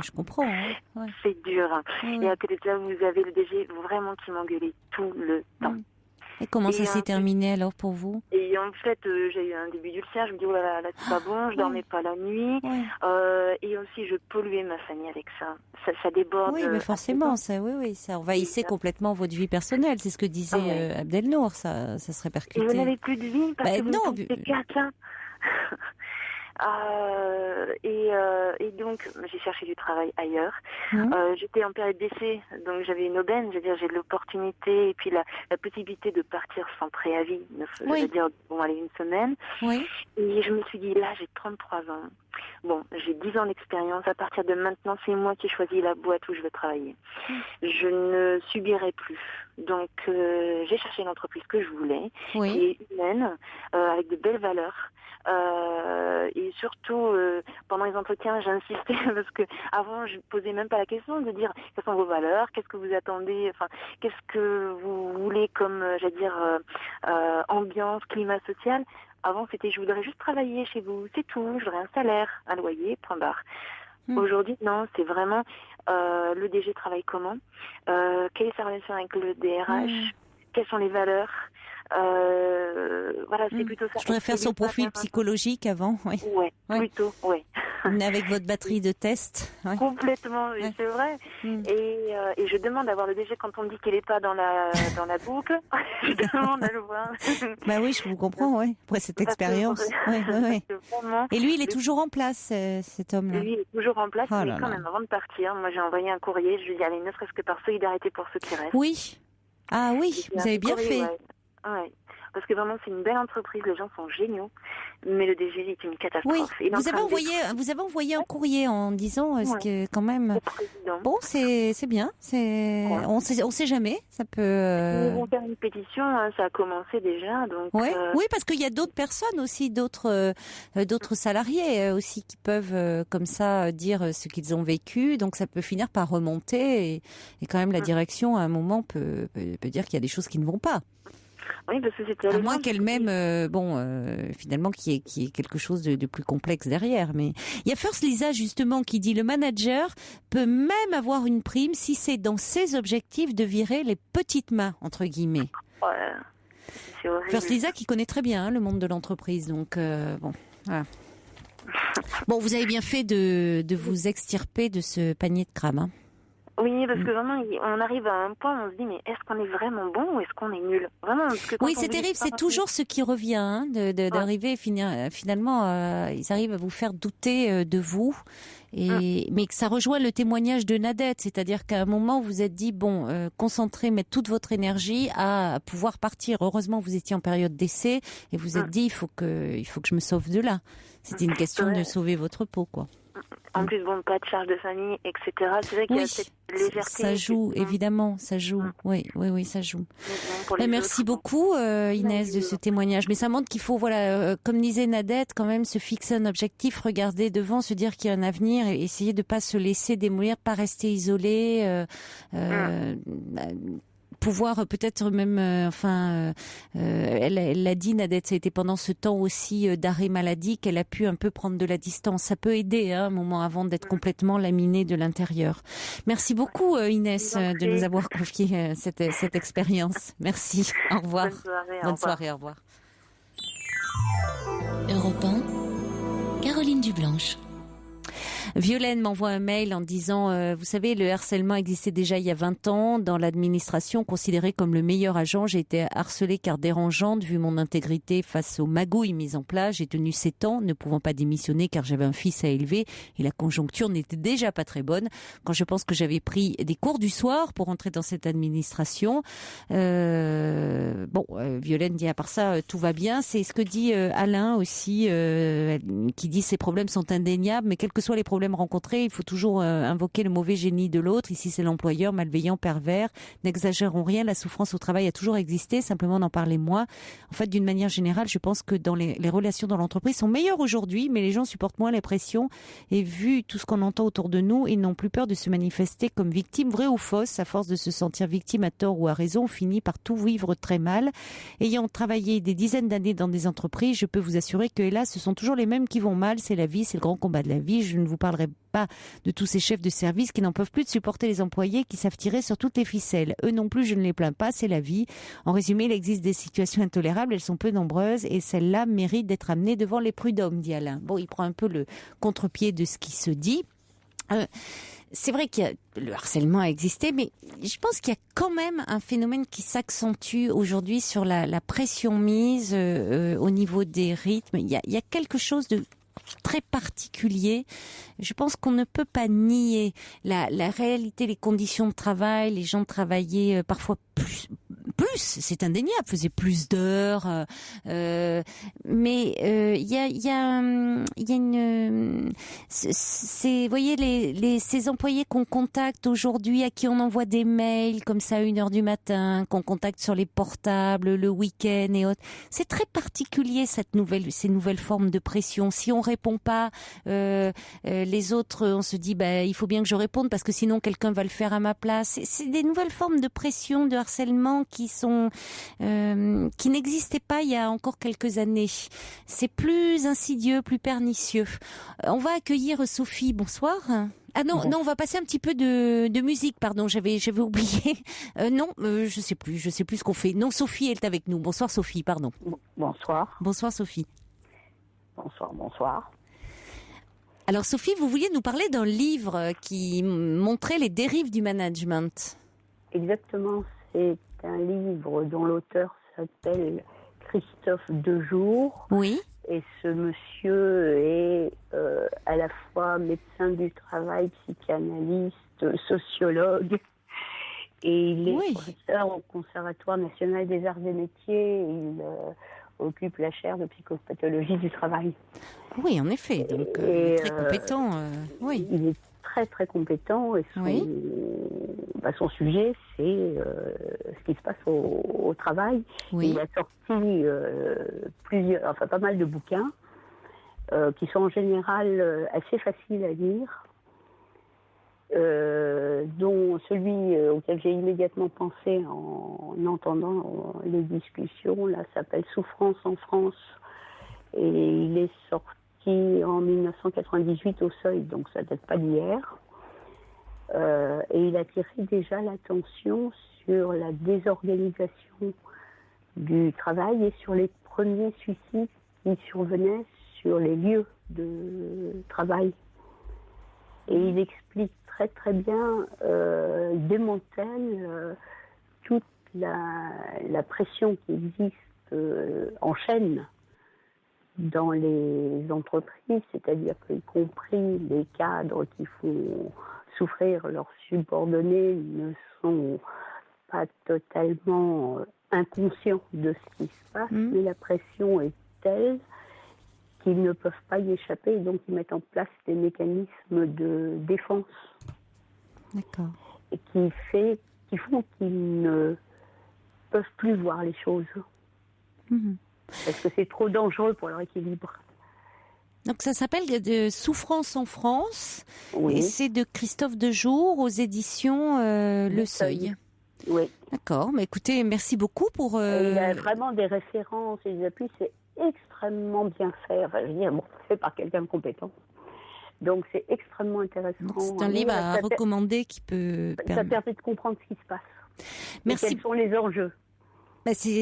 Je comprends. C'est dur. Et à côté de ça, vous avez le DG vraiment qui m'engueulait tout le temps. Et comment ça s'est terminé alors pour vous? Et en fait, j'ai eu un début d'ulcère. Je me dis, oh là là, là c'est pas bon, je dormais pas la nuit. Et aussi, je polluais ma famille avec ça. Ça déborde. Oui, mais forcément, ça envahissait complètement votre vie personnelle. C'est ce que disait Abdelnour, ça se répercutait. Et vous n'avez plus de vie parce que vous ne pensez qu'à ça. Et donc, j'ai cherché du travail ailleurs. J'étais en période d'essai, donc j'avais une aubaine, j'ai l'opportunité et puis la possibilité de partir sans préavis, c'est-à-dire, aller 1 semaine. Et je me suis dit, là, j'ai 33 ans. Bon, j'ai 10 ans d'expérience. À partir de maintenant, c'est moi qui choisis la boîte où je veux travailler. Je ne subirai plus. Donc, j'ai cherché une entreprise que je voulais, qui est humaine, avec de belles valeurs. Et surtout, pendant les entretiens, j'insistais parce que avant, je posais même pas la question de dire quelles sont vos valeurs, qu'est-ce que vous attendez, enfin, qu'est-ce que vous voulez comme, ambiance, climat social. Avant, c'était je voudrais juste travailler chez vous, c'est tout, je voudrais un salaire, un loyer, point barre. Aujourd'hui, non, c'est vraiment le DG travaille comment, quelle est sa relation avec le DRH, quelles sont les valeurs. C'est plutôt ça. Je préfère son profil psychologique avant. Plutôt. Avec votre batterie de test. Complètement, c'est vrai. Et je demande à voir le DG quand on me dit qu'il n'est pas dans la boucle. Je demande à le voir. Bah oui, je vous comprends, après cette expérience. Et lui, il est toujours en place, cet homme-là. Lui, il est toujours en place, mais quand même, avant de partir, moi j'ai envoyé un courrier, je lui ai dit, allez, ne serait-ce que par solidarité pour ceux qui restent. Oui. Ah oui, vous avez bien fait. Ouais. Parce que vraiment, c'est une belle entreprise, les gens sont géniaux, mais le DG est une catastrophe. Oui, vous avez envoyé un courrier en disant ce que quand même. Bon, c'est bien, Ouais. on sait jamais, ça peut. Ils vont faire une pétition, hein, ça a commencé déjà, donc. Ouais. Oui, parce qu'il y a d'autres personnes aussi, d'autres salariés aussi qui peuvent comme ça dire ce qu'ils ont vécu, donc ça peut finir par remonter et quand même la direction à un moment peut dire qu'il y a des choses qui ne vont pas. Oui, parce que c'était à moins qu'elle-même, finalement, qu'il y ait quelque chose de plus complexe derrière. Mais il y a First Lisa, justement, qui dit le manager peut même avoir une prime si c'est dans ses objectifs de virer les petites mains, entre guillemets. Ouais, c'est horrible. First Lisa qui connaît très bien le monde de l'entreprise. Donc, voilà. Bon, vous avez bien fait de vous extirper de ce panier de crabes, hein. Oui, parce que vraiment, on arrive à un point où on se dit, mais est-ce qu'on est vraiment bon ou est-ce qu'on est nul? Vraiment, parce que oui, c'est terrible, c'est toujours ce qui revient, hein, d'arriver finalement, ils arrivent à vous faire douter de vous. Mais que ça rejoint le témoignage de Nadette, c'est-à-dire qu'à un moment, vous vous êtes dit, concentrez, mettre toute votre énergie à pouvoir partir. Heureusement, vous étiez en période d'essai et vous vous êtes dit, il faut que je me sauve de là. C'était une question de sauver votre peau, quoi. En plus, pas de charge de famille, etc. C'est vrai qu'il y a cette légèreté. Ça joue, évidemment, ça joue. Oui, ça joue. Merci beaucoup, Inès, de ce témoignage. Mais ça montre qu'il faut, comme disait Nadette, quand même se fixer un objectif, regarder devant, se dire qu'il y a un avenir, et essayer de pas se laisser démolir, pas rester isolé. Pouvoir peut-être même, elle l'a dit, Nadette, ça a été pendant ce temps aussi d'arrêt maladie qu'elle a pu un peu prendre de la distance. Ça peut aider, un moment avant d'être complètement laminée de l'intérieur. Merci beaucoup, Inès, de nous avoir confié cette expérience. Merci. Au revoir. Bonne soirée, au revoir. Europe 1, Caroline Dublanche. Violaine m'envoie un mail en disant vous savez, le harcèlement existait déjà il y a 20 ans. Dans l'administration, considérée comme le meilleur agent, j'ai été harcelée car dérangeante vu mon intégrité face aux magouilles mises en place. J'ai tenu 7 ans, ne pouvant pas démissionner car j'avais un fils à élever et la conjoncture n'était déjà pas très bonne. Quand je pense que j'avais pris des cours du soir pour entrer dans cette administration. Violaine dit à part ça, tout va bien. C'est ce que dit Alain aussi, qui dit ces problèmes sont indéniables, mais quels que soient les problèmes rencontrés, il faut toujours invoquer le mauvais génie de l'autre. Ici, c'est l'employeur, malveillant, pervers. N'exagérons rien, la souffrance au travail a toujours existé, simplement n'en parlez moins. En fait, d'une manière générale, je pense que dans les relations dans l'entreprise sont meilleures aujourd'hui, mais les gens supportent moins les pressions. Et vu tout ce qu'on entend autour de nous, ils n'ont plus peur de se manifester comme victimes, vraies ou fausses. À force de se sentir victime à tort ou à raison, on finit par tout vivre très mal. Ayant travaillé des dizaines d'années dans des entreprises, je peux vous assurer que, hélas, ce sont toujours les mêmes qui vont mal. C'est la vie, c'est le grand combat de la vie. Je ne vous parlerai pas de tous ces chefs de service qui n'en peuvent plus de supporter les employés qui savent tirer sur toutes les ficelles. Eux non plus, je ne les plains pas, c'est la vie. En résumé, il existe des situations intolérables, elles sont peu nombreuses et celles-là méritent d'être amenées devant les prud'hommes, dit Alain. Bon, il prend un peu le contre-pied de ce qui se dit. C'est vrai que le harcèlement a existé, mais je pense qu'il y a quand même un phénomène qui s'accentue aujourd'hui sur la pression mise au niveau des rythmes. Il y a quelque chose de très particulier. Je pense qu'on ne peut pas nier la réalité, les conditions de travail. Les gens travaillaient parfois plus, c'est indéniable, faisaient plus d'heures, mais il y a une, c'est, vous voyez ces employés qu'on contacte aujourd'hui, à qui on envoie des mails comme ça à 1h du matin, qu'on contacte sur les portables le week-end et autres. C'est très particulier ces nouvelles formes de pression. Si on répond pas, les autres, on se dit il faut bien que je réponde parce que sinon quelqu'un va le faire à ma place. C'est des nouvelles formes de pression, de harcèlement qui n'existaient pas il y a encore quelques années. C'est plus insidieux, plus pernicieux. On va accueillir Sophie. Bonsoir. Ah non, on va passer un petit peu de musique, pardon, j'avais oublié. Je sais plus ce qu'on fait. Non, Sophie est avec nous. Bonsoir Sophie, pardon. Bonsoir. Bonsoir Sophie. Bonsoir. Alors Sophie, vous vouliez nous parler d'un livre qui montrait les dérives du management. Exactement, c'est un livre dont l'auteur s'appelle Christophe Dejour. Oui. Et ce monsieur est à la fois médecin du travail, psychanalyste, sociologue. Et il est Oui. professeur au Conservatoire national des arts et métiers. Il occupe la chaire de psychopathologie du travail. Oui, en effet. Donc, Et, très compétent. Oui. Il est très très compétent et son sujet, c'est ce qui se passe au travail. Oui. Il a sorti pas mal de bouquins qui sont en général assez faciles à lire. Dont celui auquel j'ai immédiatement pensé en entendant les discussions, là, s'appelle Souffrance en France, et il est sorti en 1998 au Seuil, donc ça date pas d'hier. Et il a attiré déjà l'attention sur la désorganisation du travail et sur les premiers suicides qui survenaient sur les lieux de travail. Et il explique très très bien, il démantèle toute la pression qui existe en chaîne dans les entreprises, c'est-à-dire qu'y compris les cadres qui font souffrir leurs subordonnés ne sont pas totalement inconscients de ce qui se passe, mais la pression est telle qu'ils ne peuvent pas y échapper, et donc ils mettent en place des mécanismes de défense. D'accord. Et qui font qu'ils ne peuvent plus voir les choses. Parce que c'est trop dangereux pour leur équilibre. Donc ça s'appelle de Souffrance en France, Oui. et c'est de Christophe Dejour aux éditions Le Seuil. Oui. D'accord, mais écoutez, merci beaucoup pour... Il y a vraiment des références et des appuis, c'est extrêmement bien fait. Enfin, je veux dire, fait par quelqu'un de compétent. Donc c'est extrêmement intéressant. C'est un livre à recommander qui peut... Ça permet de comprendre ce qui se passe. Merci. Et quels sont les enjeux.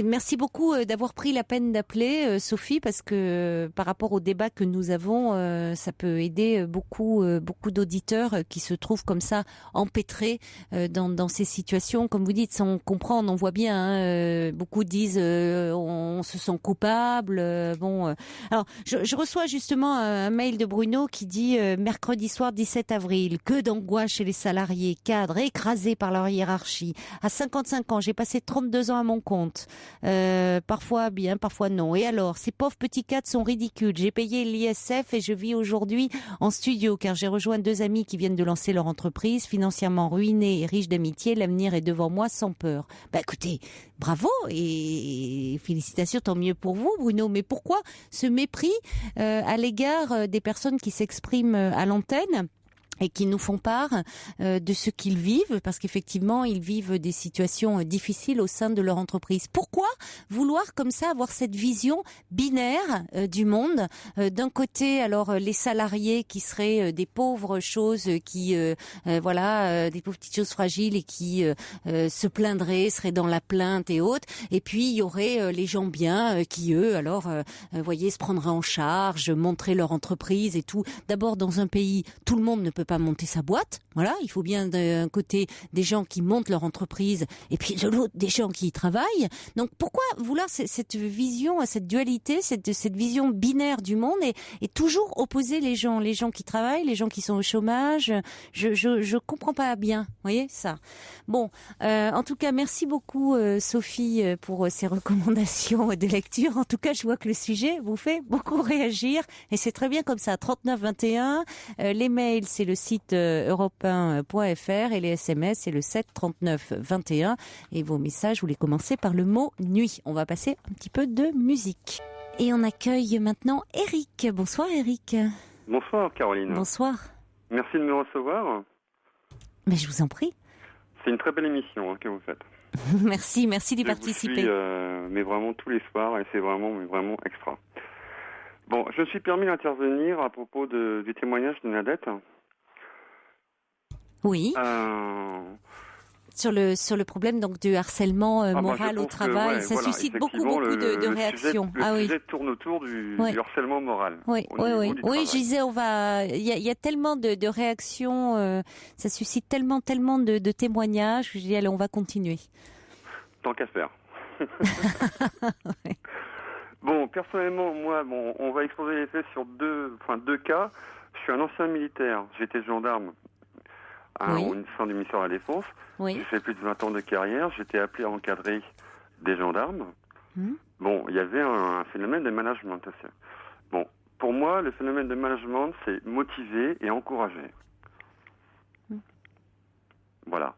Merci beaucoup d'avoir pris la peine d'appeler, Sophie, parce que par rapport au débat que nous avons, ça peut aider beaucoup d'auditeurs qui se trouvent comme ça empêtrés dans ces situations, comme vous dites, sans comprendre. On voit bien, beaucoup disent on se sent coupable. Alors je reçois justement un mail de Bruno qui dit mercredi soir 17 avril, que d'angoisse chez les salariés, cadres écrasés par leur hiérarchie. À 55 ans, j'ai passé 32 ans à mon compte. Parfois bien, parfois non. Et alors, ces pauvres petits cadres sont ridicules. J'ai payé l'ISF et je vis aujourd'hui en studio car j'ai rejoint 2 amis qui viennent de lancer leur entreprise, financièrement ruinés et riches d'amitié. L'avenir est devant moi sans peur. Écoutez, bravo et félicitations, tant mieux pour vous, Bruno. Mais pourquoi ce mépris à l'égard des personnes qui s'expriment à l'antenne et qui nous font part de ce qu'ils vivent, parce qu'effectivement, ils vivent des situations difficiles au sein de leur entreprise. Pourquoi vouloir comme ça avoir cette vision binaire du monde? D'un côté, alors les salariés qui seraient des pauvres choses, qui des pauvres petites choses fragiles et qui se plaindraient, seraient dans la plainte et autres. Et puis il y aurait les gens bien qui eux, alors, se prendraient en charge, montraient leur entreprise et tout. D'abord, dans un pays, tout le monde ne peut pas monter sa boîte. Voilà, il faut bien d'un côté des gens qui montent leur entreprise et puis de l'autre des gens qui y travaillent. Donc pourquoi vouloir cette vision, cette dualité, cette vision binaire du monde et toujours opposer les gens qui travaillent, les gens qui sont au chômage. Je comprends pas bien, vous voyez ça. Bon, en tout cas, merci beaucoup Sophie pour ces recommandations de lecture. En tout cas, je vois que le sujet vous fait beaucoup réagir et c'est très bien comme ça. 3921, les mails c'est le site europe1.fr et les SMS c'est le 7 39 21 et vos messages vous les commencez par le mot nuit. On va passer un petit peu de musique. Et on accueille maintenant Eric. Bonsoir Eric. Bonsoir Caroline. Bonsoir. Merci de me recevoir. Mais je vous en prie. C'est une très belle émission que vous faites. Merci d'y participer. Je vous suis, mais vraiment tous les soirs et c'est vraiment extra. Bon, je me suis permis d'intervenir à propos du témoignage de Nadette. Oui. Sur le problème donc du harcèlement moral au travail, ça suscite beaucoup de réactions. Le sujet tourne autour du harcèlement moral. Oui, je disais il y a tellement de réactions, ça suscite tellement de témoignages. Je dis allez, on va continuer. Tant qu'à faire. Bon, personnellement, moi, on va exposer les faits sur deux cas. Je suis un ancien militaire, j'étais gendarme au sein du ministère de la Défense. Oui. J'ai fait plus de 20 ans de carrière. J'étais appelé à encadrer des gendarmes. Bon, il y avait un phénomène de management. Bon, pour moi, le phénomène de management, c'est motiver et encourager. Voilà.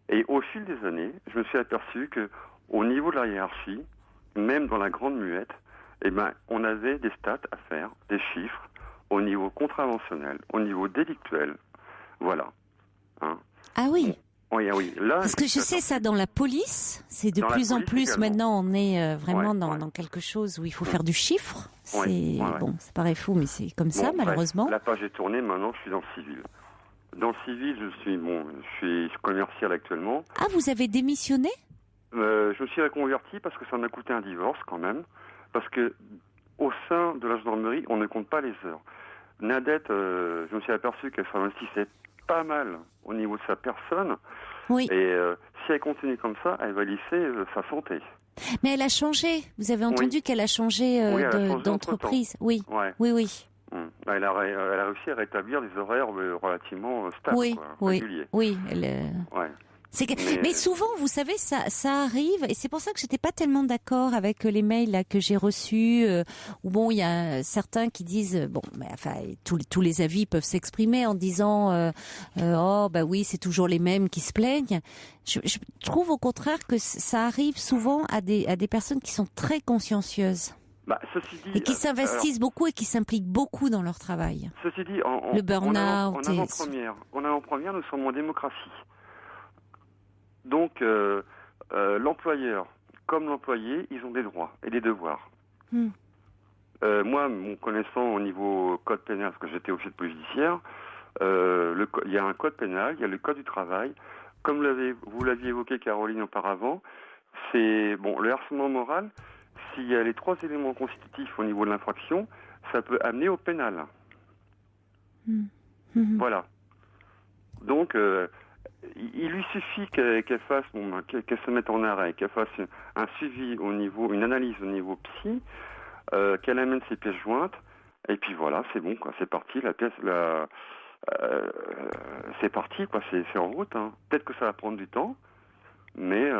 Et au fil des années, je me suis aperçu que au niveau de la hiérarchie, même dans la grande muette, eh ben, on avait des stats à faire, des chiffres, au niveau contraventionnel, au niveau délictuel. Voilà. Hein. Ah oui. Oui, oui. Là, parce que je sais ça dans la police, c'est de plus en plus également. Maintenant on est vraiment dans quelque chose où il faut faire du chiffre. C'est bon, ça paraît fou, mais c'est comme ça malheureusement. La page est tournée, maintenant je suis dans le civil. Dans le civil, je suis commercial actuellement. Ah, vous avez démissionné ? Je me suis reconverti parce que ça m'a coûté un divorce quand même. Parce que au sein de la gendarmerie, on ne compte pas les heures. Nadette, je me suis aperçu qu'elle s'investissait pas mal au niveau de sa personne. Oui. Et si elle continue comme ça, elle va lisser sa santé. Mais elle a changé. Vous avez entendu qu'elle a changé d'entreprise. Oui. Ouais. Oui. Elle a réussi à rétablir des horaires relativement stables, réguliers. Oui. Ouais. Mais souvent, vous savez, ça arrive, et c'est pour ça que j'étais pas tellement d'accord avec les mails là que j'ai reçus. Où bon, il y a certains qui disent tous les avis peuvent s'exprimer en disant oh bah oui, c'est toujours les mêmes qui se plaignent. Je trouve au contraire que ça arrive souvent à des personnes qui sont très consciencieuses. Ceci dit, et qui s'investissent beaucoup et qui s'impliquent beaucoup dans leur travail. Ceci dit, le burn-out. En avant-première, nous sommes en démocratie. Donc, l'employeur comme l'employé, ils ont des droits et des devoirs. Moi, mon connaissant au niveau code pénal, parce que j'étais officier de police judiciaire, il y a un code pénal, il y a le code du travail. Comme vous l'aviez évoqué, Caroline, auparavant, c'est le harcèlement moral. S'il y a les 3 éléments constitutifs au niveau de l'infraction, ça peut amener au pénal. Voilà. Donc, il lui suffit qu'elle fasse, qu'elle se mette en arrêt, qu'elle fasse un suivi une analyse au niveau psy, qu'elle amène ses pièces jointes, et puis voilà, c'est bon, quoi. C'est parti, c'est parti, quoi. C'est en route. Hein. Peut-être que ça va prendre du temps, mais.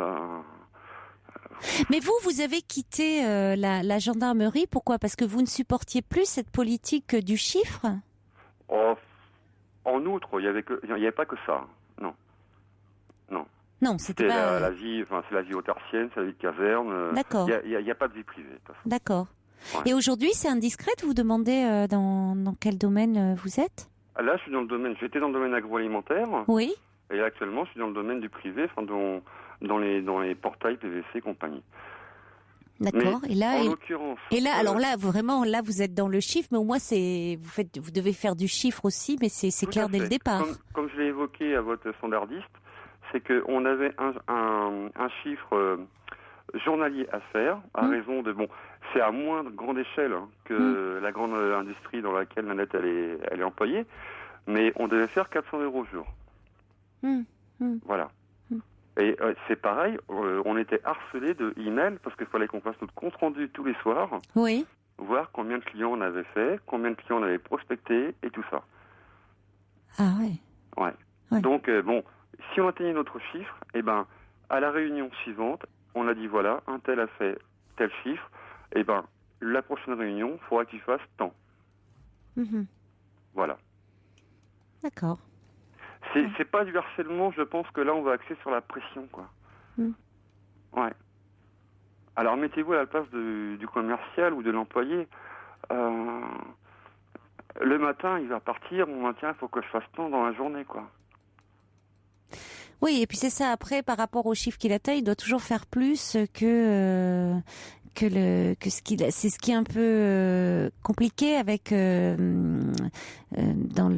Mais vous avez quitté la gendarmerie. Pourquoi ? Parce que vous ne supportiez plus cette politique du chiffre ? En outre, il y avait pas que ça. Non. Non, c'était pas... la vie, c'est la vie autarcienne, c'est la vie de caserne. D'accord. Il y a pas de vie privée. D'accord. Ouais. Et aujourd'hui, c'est indiscret de vous demander dans quel domaine vous êtes ? Là, j'étais dans le domaine agroalimentaire. Oui. Et actuellement, je suis dans le domaine du privé, dans les portails PVC et compagnie. D'accord. Mais, en l'occurrence. Et là, alors là, vraiment, là, vous êtes dans le chiffre, mais au moins, vous devez faire du chiffre aussi, mais c'est clair dès le départ. Comme je l'ai évoqué à votre standardiste, c'est qu'on avait un chiffre journalier à faire, à raison de, c'est à moins de grande échelle que la grande industrie dans laquelle Nanette elle est employée, mais on devait faire 400 € au jour. Voilà. Et c'est pareil, on était harcelés de emails parce qu'il fallait qu'on fasse notre compte rendu tous les soirs. Oui. Voir combien de clients on avait fait, combien de clients on avait prospecté et tout ça. Ah ouais. Ouais. Donc si on atteignait notre chiffre, à la réunion suivante, on a dit voilà, un tel a fait tel chiffre, la prochaine réunion, il faudra qu'il fasse tant. Voilà. D'accord. C'est pas du harcèlement, je pense que là on va axer sur la pression, quoi. Ouais. Alors mettez-vous à la place du commercial ou de l'employé. Le matin, il va partir, tiens, il faut que je fasse tant dans la journée, quoi. Oui, et puis c'est ça, après, par rapport au chiffre qu'il atteint, il doit toujours faire plus que ce qu'il a. C'est ce qui est un peu compliqué avec dans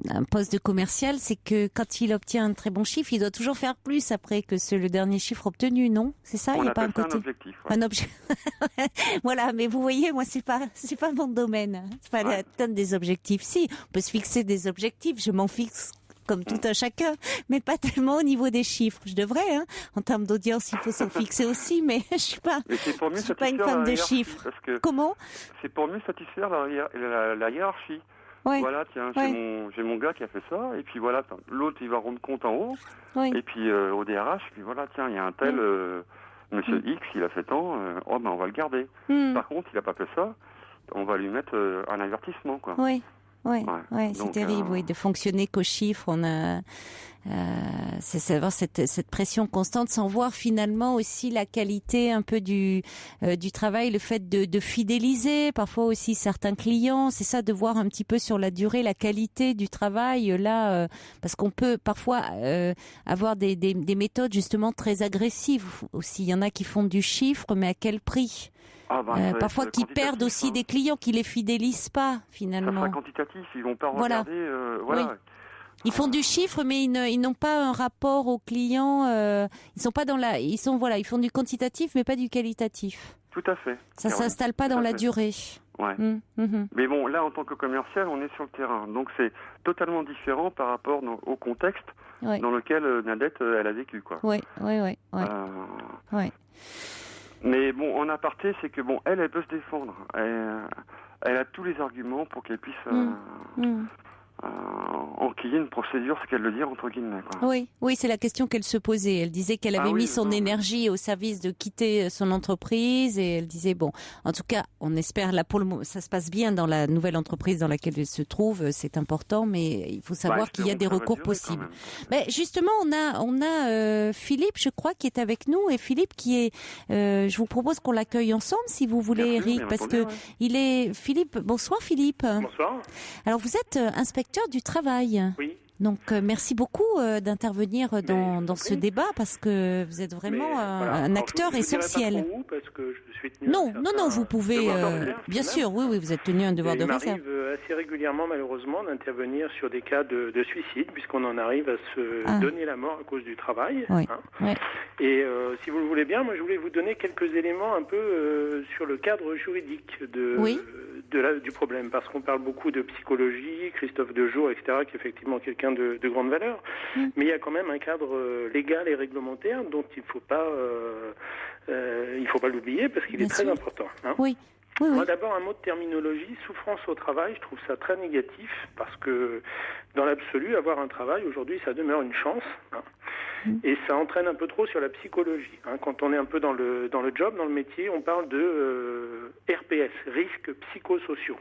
un poste de commercial, c'est que quand il obtient un très bon chiffre, il doit toujours faire plus après que le dernier chiffre obtenu, non ? C'est ça ? Il y a pas un côté. Un objectif. Ouais. Un objet. Voilà, mais vous voyez, moi c'est pas mon domaine. C'est pas atteindre des objectifs. Si, on peut se fixer des objectifs, je m'en fixe comme tout un chacun, mais pas tellement au niveau des chiffres. Je devrais, en termes d'audience, il faut s'en fixer aussi, mais je suis pas une fan de chiffres. Parce que comment ? C'est pour mieux satisfaire la hiérarchie. Voilà, tiens, j'ai mon gars qui a fait ça, et puis voilà, l'autre il va rendre compte en haut, et puis au DRH, puis voilà, tiens, il y a un tel Monsieur X, il a fait tant, on va le garder. Par contre, il n'a pas fait ça, on va lui mettre un avertissement, quoi. C'est terrible, de fonctionner qu'aux chiffres. On a, c'est avoir cette pression constante, sans voir finalement aussi la qualité un peu du travail, le fait de fidéliser parfois aussi certains clients. C'est ça, de voir un petit peu sur la durée la qualité du travail là, parce qu'on peut parfois avoir des méthodes justement très agressives aussi. Il y en a qui font du chiffre, mais à quel prix? Parfois qui perdent aussi des clients, qui les fidélisent pas finalement. Ça sera quantitatif, ils vont pas regarder. Ils font du chiffre, mais ils n'ont pas un rapport aux clients. Ils sont pas dans ils font du quantitatif, mais pas du qualitatif. Tout à fait. Ça s'installe pas dans la durée. Mais bon, là en tant que commercial, on est sur le terrain, donc c'est totalement différent par rapport au contexte dans lequel Nadette elle a vécu, quoi. Mais bon, en aparté, c'est que bon, elle peut se défendre. Elle a tous les arguments pour qu'elle puisse enquiller une procédure, ce qu'elle veut dire, entre guillemets, quoi. Oui, c'est la question qu'elle se posait. Elle disait qu'elle avait mis son énergie au service de quitter son entreprise, et elle disait, bon, en tout cas, on espère, là, pour le moment, ça se passe bien dans la nouvelle entreprise dans laquelle elle se trouve, c'est important, mais il faut savoir qu'il y a des recours possibles. Mais justement, on a Philippe, je crois, qui est avec nous, et Philippe qui est, je vous propose qu'on l'accueille ensemble, si vous voulez, Eric, parce que il est, Philippe, bonsoir Philippe. Bonsoir. Alors, vous êtes inspecteur du travail. Oui. Donc merci beaucoup d'intervenir dans ce débat, parce que vous êtes vraiment un acteur essentiel. Je ne vous parce que je suis tenu non, vous pouvez, bien sûr, oui, vous êtes tenu à un devoir de réserve. Il m'arrive assez régulièrement, malheureusement, d'intervenir sur des cas de suicide, puisqu'on en arrive à se donner la mort à cause du travail. Et si vous le voulez bien, moi je voulais vous donner quelques éléments un peu sur le cadre juridique du problème, parce qu'on parle beaucoup de psychologie, Christophe Dejour, etc., qui est effectivement quelqu'un de grande valeur, mais il y a quand même un cadre légal et réglementaire dont il faut pas l'oublier, parce qu'il est très important. Moi, d'abord, un mot de terminologie, souffrance au travail, je trouve ça très négatif, parce que dans l'absolu, avoir un travail, aujourd'hui, ça demeure une chance, et ça entraîne un peu trop sur la psychologie. Quand on est un peu dans le job, dans le métier, on parle de RPS, risques psychosociaux.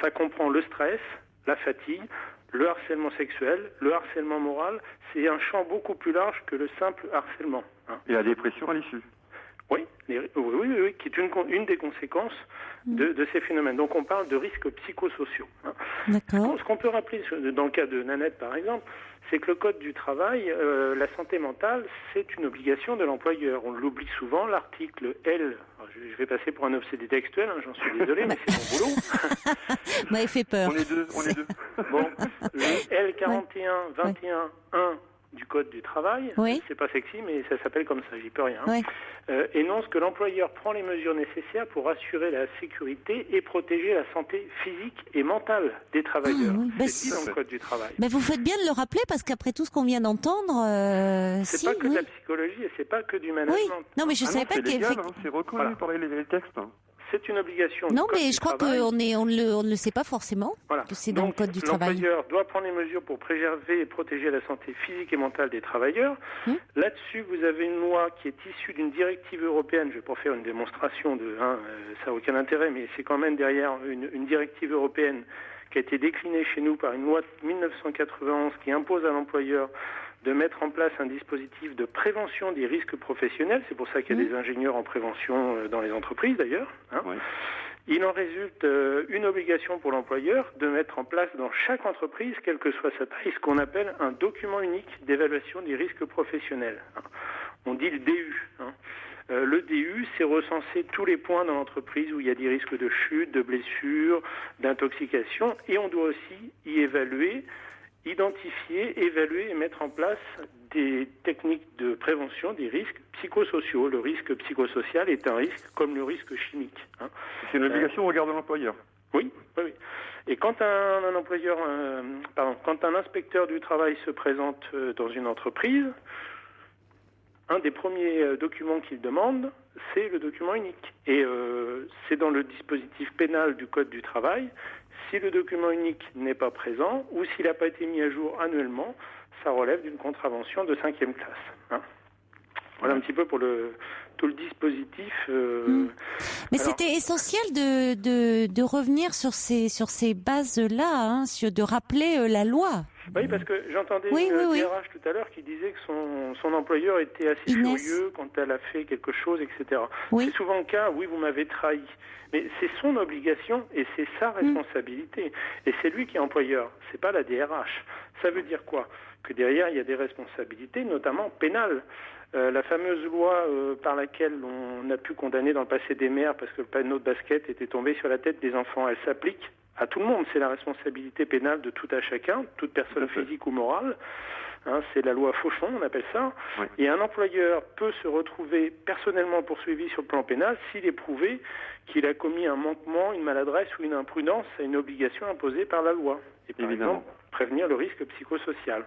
Ça comprend le stress, la fatigue, le harcèlement sexuel, le harcèlement moral. C'est un champ beaucoup plus large que le simple harcèlement. Et la dépression à l'issue. Oui, qui est une des conséquences de ces phénomènes. Donc on parle de risques psychosociaux. D'accord. Ce qu'on peut rappeler dans le cas de Nanette, par exemple, c'est que le code du travail, la santé mentale, c'est une obligation de l'employeur. On l'oublie souvent, l'article L, je vais passer pour un obsédé textuel, j'en suis désolé, mais c'est mon boulot. Vous m'avez fait peur. On est deux. Bon, le L 41-21-1 du code du travail, c'est pas sexy, mais ça s'appelle comme ça, j'y peux rien. Énonce que l'employeur prend les mesures nécessaires pour assurer la sécurité et protéger la santé physique et mentale des travailleurs. C'est dit dans le code du travail. Mais vous faites bien de le rappeler, parce qu'après tout ce qu'on vient d'entendre, c'est pas que de la psychologie et c'est pas que du management. Non, mais je savais pas qu'effectivement c'est reconnu par les textes. C'est une obligation. Non, mais je crois qu'on ne le sait pas forcément, que c'est dans le code du travail. L'employeur doit prendre les mesures pour préserver et protéger la santé physique et mentale des travailleurs. Là-dessus, vous avez une loi qui est issue d'une directive européenne. Je ne vais pas faire une démonstration ça n'a aucun intérêt, mais c'est quand même derrière une directive européenne qui a été déclinée chez nous par une loi de 1991 qui impose à l'employeur de mettre en place un dispositif de prévention des risques professionnels. C'est pour ça qu'il y a des ingénieurs en prévention dans les entreprises, d'ailleurs. Il en résulte une obligation pour l'employeur de mettre en place dans chaque entreprise, quelle que soit sa taille, ce qu'on appelle un document unique d'évaluation des risques professionnels. On dit le DU. Le DU, c'est recenser tous les points dans l'entreprise où il y a des risques de chute, de blessures, d'intoxication, et on doit aussi y identifier, évaluer et mettre en place des techniques de prévention des risques psychosociaux. Le risque psychosocial est un risque comme le risque chimique. C'est une obligation au regard de l'employeur. Oui. Et quand quand un inspecteur du travail se présente dans une entreprise, un des premiers documents qu'il demande, c'est le document unique. Et c'est dans le dispositif pénal du Code du travail. Si le document unique n'est pas présent ou s'il n'a pas été mis à jour annuellement, ça relève d'une contravention de 5e classe. Hein. Voilà un petit peu pour tout le dispositif. Mais c'était essentiel de revenir sur ces bases-là, hein, de rappeler la loi. Oui, parce que j'entendais une DRH tout à l'heure qui disait que son employeur était assez furieux quand elle a fait quelque chose, etc. C'est souvent le cas, oui, vous m'avez trahi. Mais c'est son obligation et c'est sa responsabilité. Et c'est lui qui est employeur, c'est pas la DRH. Ça veut dire quoi? Que derrière, il y a des responsabilités, notamment pénales. La fameuse loi par laquelle on a pu condamner dans le passé des mères parce que le panneau de basket était tombé sur la tête des enfants, elle s'applique à tout le monde. C'est la responsabilité pénale de tout à chacun, toute personne physique ou morale. Hein, c'est la loi Fauchon, on appelle ça. Oui. Et un employeur peut se retrouver personnellement poursuivi sur le plan pénal s'il est prouvé qu'il a commis un manquement, une maladresse ou une imprudence à une obligation imposée par la loi. Et par exemple, prévenir le risque psychosocial.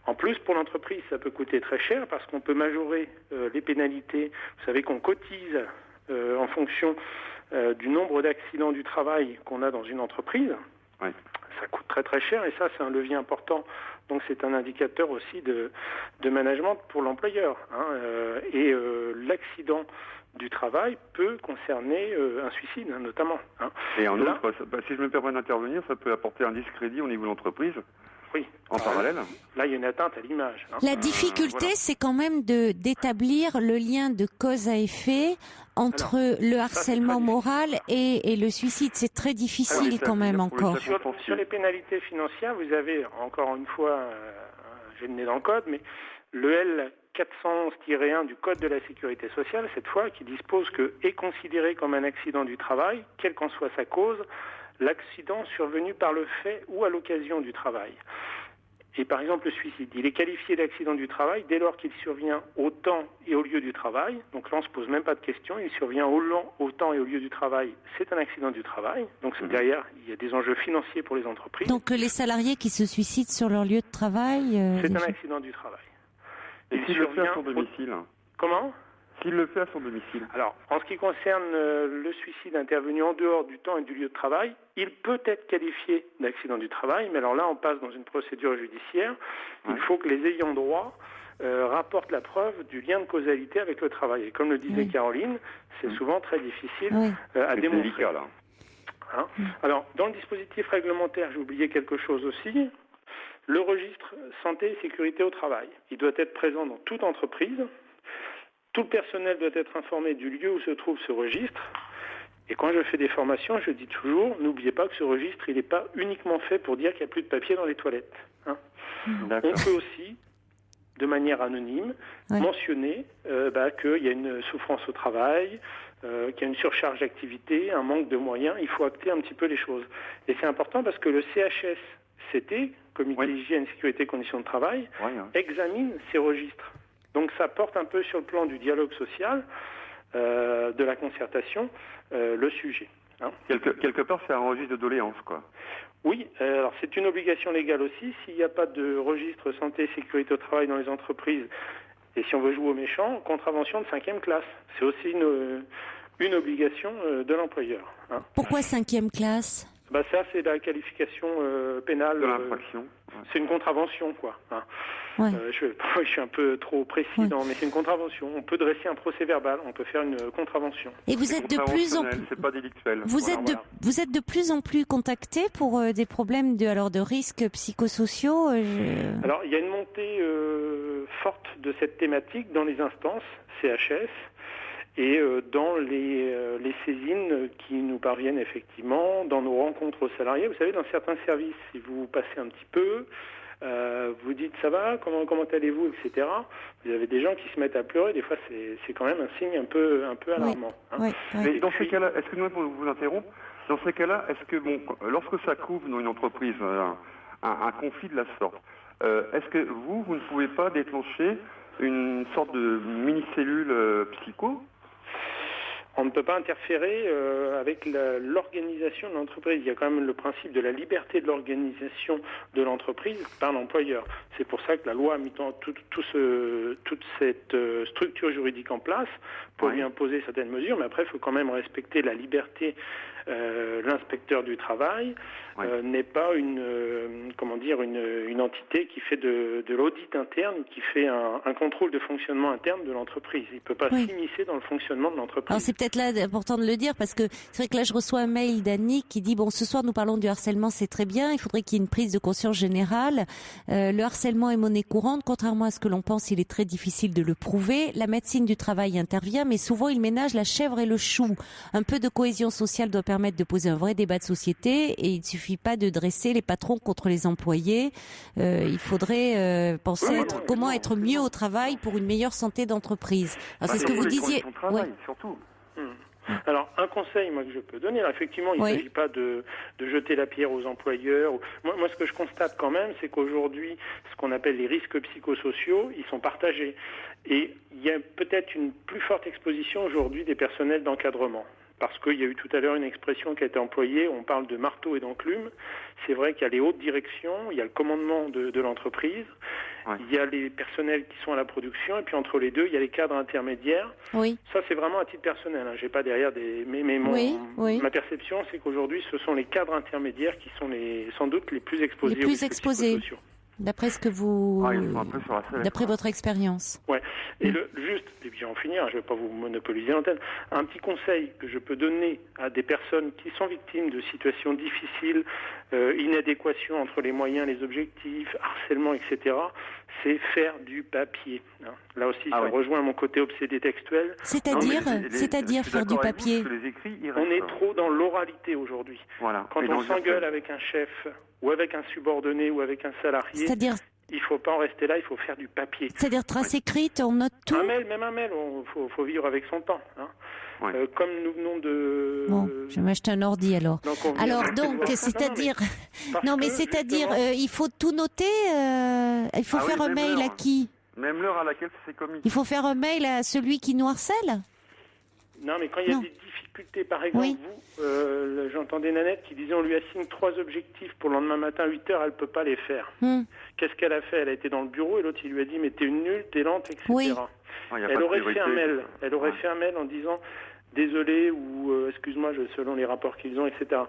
En plus, pour l'entreprise, ça peut coûter très cher parce qu'on peut majorer les pénalités. Vous savez qu'on cotise en fonction du nombre d'accidents du travail qu'on a dans une entreprise. Oui. Ça coûte très très cher et ça, c'est un levier important. Donc c'est un indicateur aussi de management pour l'employeur. Hein, l'accident du travail peut concerner un suicide, hein, notamment. Hein. Et en outre, si je me permets d'intervenir, ça peut apporter un discrédit au niveau de l'entreprise. Oui. En parallèle. Là, il y a une atteinte à l'image. Hein. La difficulté, c'est quand même d'établir le lien de cause à effet entre le harcèlement moral et le suicide. C'est très difficile quand même encore. Sur les pénalités financières, vous avez, encore une fois, j'ai le nez dans le code, mais le L411-1 du Code de la Sécurité sociale, cette fois, qui dispose que est considéré comme un accident du travail, quelle qu'en soit sa cause, l'accident survenu par le fait ou à l'occasion du travail. Et par exemple, le suicide, il est qualifié d'accident du travail dès lors qu'il survient au temps et au lieu du travail. Donc là, on ne se pose même pas de question. Il survient au temps et au lieu du travail. C'est un accident du travail. Donc derrière, il y a des enjeux financiers pour les entreprises. Donc les salariés qui se suicident sur leur lieu de travail... c'est un accident du travail. Et s'il le fait à son domicile? Comment? S'il le fait à son domicile. Alors, en ce qui concerne le suicide intervenu en dehors du temps et du lieu de travail, il peut être qualifié d'accident du travail, mais alors là, on passe dans une procédure judiciaire. Il faut que les ayants droit rapportent la preuve du lien de causalité avec le travail. Et comme le disait Caroline, c'est souvent très difficile à démontrer. C'est délicat, là. Hein? Alors, dans le dispositif réglementaire, j'ai oublié quelque chose aussi. Le registre santé et sécurité au travail. Il doit être présent dans toute entreprise. Tout le personnel doit être informé du lieu où se trouve ce registre. Et quand je fais des formations, je dis toujours, n'oubliez pas que ce registre, il n'est pas uniquement fait pour dire qu'il n'y a plus de papier dans les toilettes. Hein. On peut aussi, de manière anonyme, mentionner qu'il y a une souffrance au travail, qu'il y a une surcharge d'activité, un manque de moyens. Il faut acter un petit peu les choses. Et c'est important parce que le CHSCT, Comité Hygiène, Sécurité, Conditions de Travail, examine ces registres. Donc ça porte un peu sur le plan du dialogue social, de la concertation, le sujet. Hein. Quelque part, c'est un registre de doléances, quoi. Oui, alors c'est une obligation légale aussi. S'il n'y a pas de registre santé et sécurité au travail dans les entreprises, et si on veut jouer au méchant, contravention de 5e classe. C'est aussi une obligation de l'employeur. Hein. Pourquoi 5e classe? Ça, c'est la qualification pénale. De l'infraction. C'est une contravention, quoi. Hein. Je suis un peu trop précis, mais c'est une contravention. On peut dresser un procès verbal, on peut faire une contravention. Et vous êtes de plus en plus... C'est pas délictuel. Vous êtes de plus en plus contacté pour des problèmes de risques psychosociaux Alors, il y a une montée forte de cette thématique dans les instances CHS et dans les saisines qui nous parviennent effectivement, dans nos rencontres aux salariés. Vous savez, dans certains services, si vous passez un petit peu... vous dites ça va, comment allez-vous, etc. Vous avez des gens qui se mettent à pleurer. Des fois, c'est quand même un signe un peu alarmant. Hein. Mais dans ces cas-là, est-ce que nous vous interrompre? Dans ces cas-là, est-ce que lorsque ça couvre dans une entreprise un conflit de la sorte, est-ce que vous ne pouvez pas déclencher une sorte de mini-cellule psycho? On ne peut pas interférer avec l'organisation de l'entreprise. Il y a quand même le principe de la liberté de l'organisation de l'entreprise par l'employeur. C'est pour ça que la loi a mis toute cette structure juridique en place pour lui imposer certaines mesures, mais après, il faut quand même respecter la liberté. L'inspecteur du travail n'est pas une entité qui fait de l'audit interne, qui fait un contrôle de fonctionnement interne de l'entreprise. Il ne peut pas s'immiscer dans le fonctionnement de l'entreprise. Alors c'est peut-être là important de le dire, parce que c'est vrai que là je reçois un mail d'Annick qui dit bon, ce soir nous parlons du harcèlement, c'est très bien, il faudrait qu'il y ait une prise de conscience générale. Le harcèlement est monnaie courante, contrairement à ce que l'on pense, il est très difficile de le prouver. La médecine du travail intervient, mais souvent il ménage la chèvre et le chou. Un peu de cohésion sociale doit permettre de poser un vrai débat de société, et il ne suffit pas de dresser les patrons contre les employés. Il faudrait penser comment être mieux au travail pour une meilleure santé d'entreprise. Alors, c'est ce que vous disiez. Surtout. Alors, un conseil, moi, que je peux donner, alors, effectivement, il ne s'agit pas de jeter la pierre aux employeurs. Moi, ce que je constate quand même, c'est qu'aujourd'hui, ce qu'on appelle les risques psychosociaux, ils sont partagés. Et il y a peut-être une plus forte exposition aujourd'hui des personnels d'encadrement. Parce qu'il y a eu tout à l'heure une expression qui a été employée, on parle de marteau et d'enclume. C'est vrai qu'il y a les hautes directions, il y a le commandement de l'entreprise, il y a les personnels qui sont à la production, et puis entre les deux, il y a les cadres intermédiaires. Oui. Ça, c'est vraiment à titre personnel. J'ai pas derrière ma perception, c'est qu'aujourd'hui, ce sont les cadres intermédiaires qui sont sans doute les plus exposés. Les plus exposés. D'après ce que vous, d'après votre expérience. Ouais. Et juste, et puis j'en finir, je ne vais pas vous monopoliser l'antenne. Un petit conseil que je peux donner à des personnes qui sont victimes de situations difficiles, inadéquation entre les moyens, les objectifs, harcèlement, etc., c'est faire du papier. Là aussi, ça rejoint mon côté obsédé textuel. C'est-à-dire faire du papier. On est trop dans l'oralité aujourd'hui. Voilà. Quand on s'engueule avec un chef, ou avec un subordonné, ou avec un salarié, il ne faut pas en rester là, il faut faire du papier. C'est-à-dire trace écrite, on note tout. Même un mail, il faut vivre avec son temps. Comme nous venons de... Bon, je vais m'acheter un ordi alors. C'est-à-dire... Non, mais c'est-à-dire, il faut tout noter, il faut faire un mail à qui ? Même l'heure à laquelle c'est commis. Il faut faire un mail à celui qui nous harcèle ? Non, mais quand il y a des difficultés, par exemple, j'entendais Nanette qui disait on lui assigne 3 objectifs pour le lendemain matin à 8h, elle ne peut pas les faire. Qu'est-ce qu'elle a fait ? Elle a été dans le bureau et l'autre il lui a dit mais t'es une nulle, t'es lente, etc. Elle aurait fait un mail. Elle aurait fait un mail en disant désolé ou excuse-moi selon les rapports qu'ils ont, etc.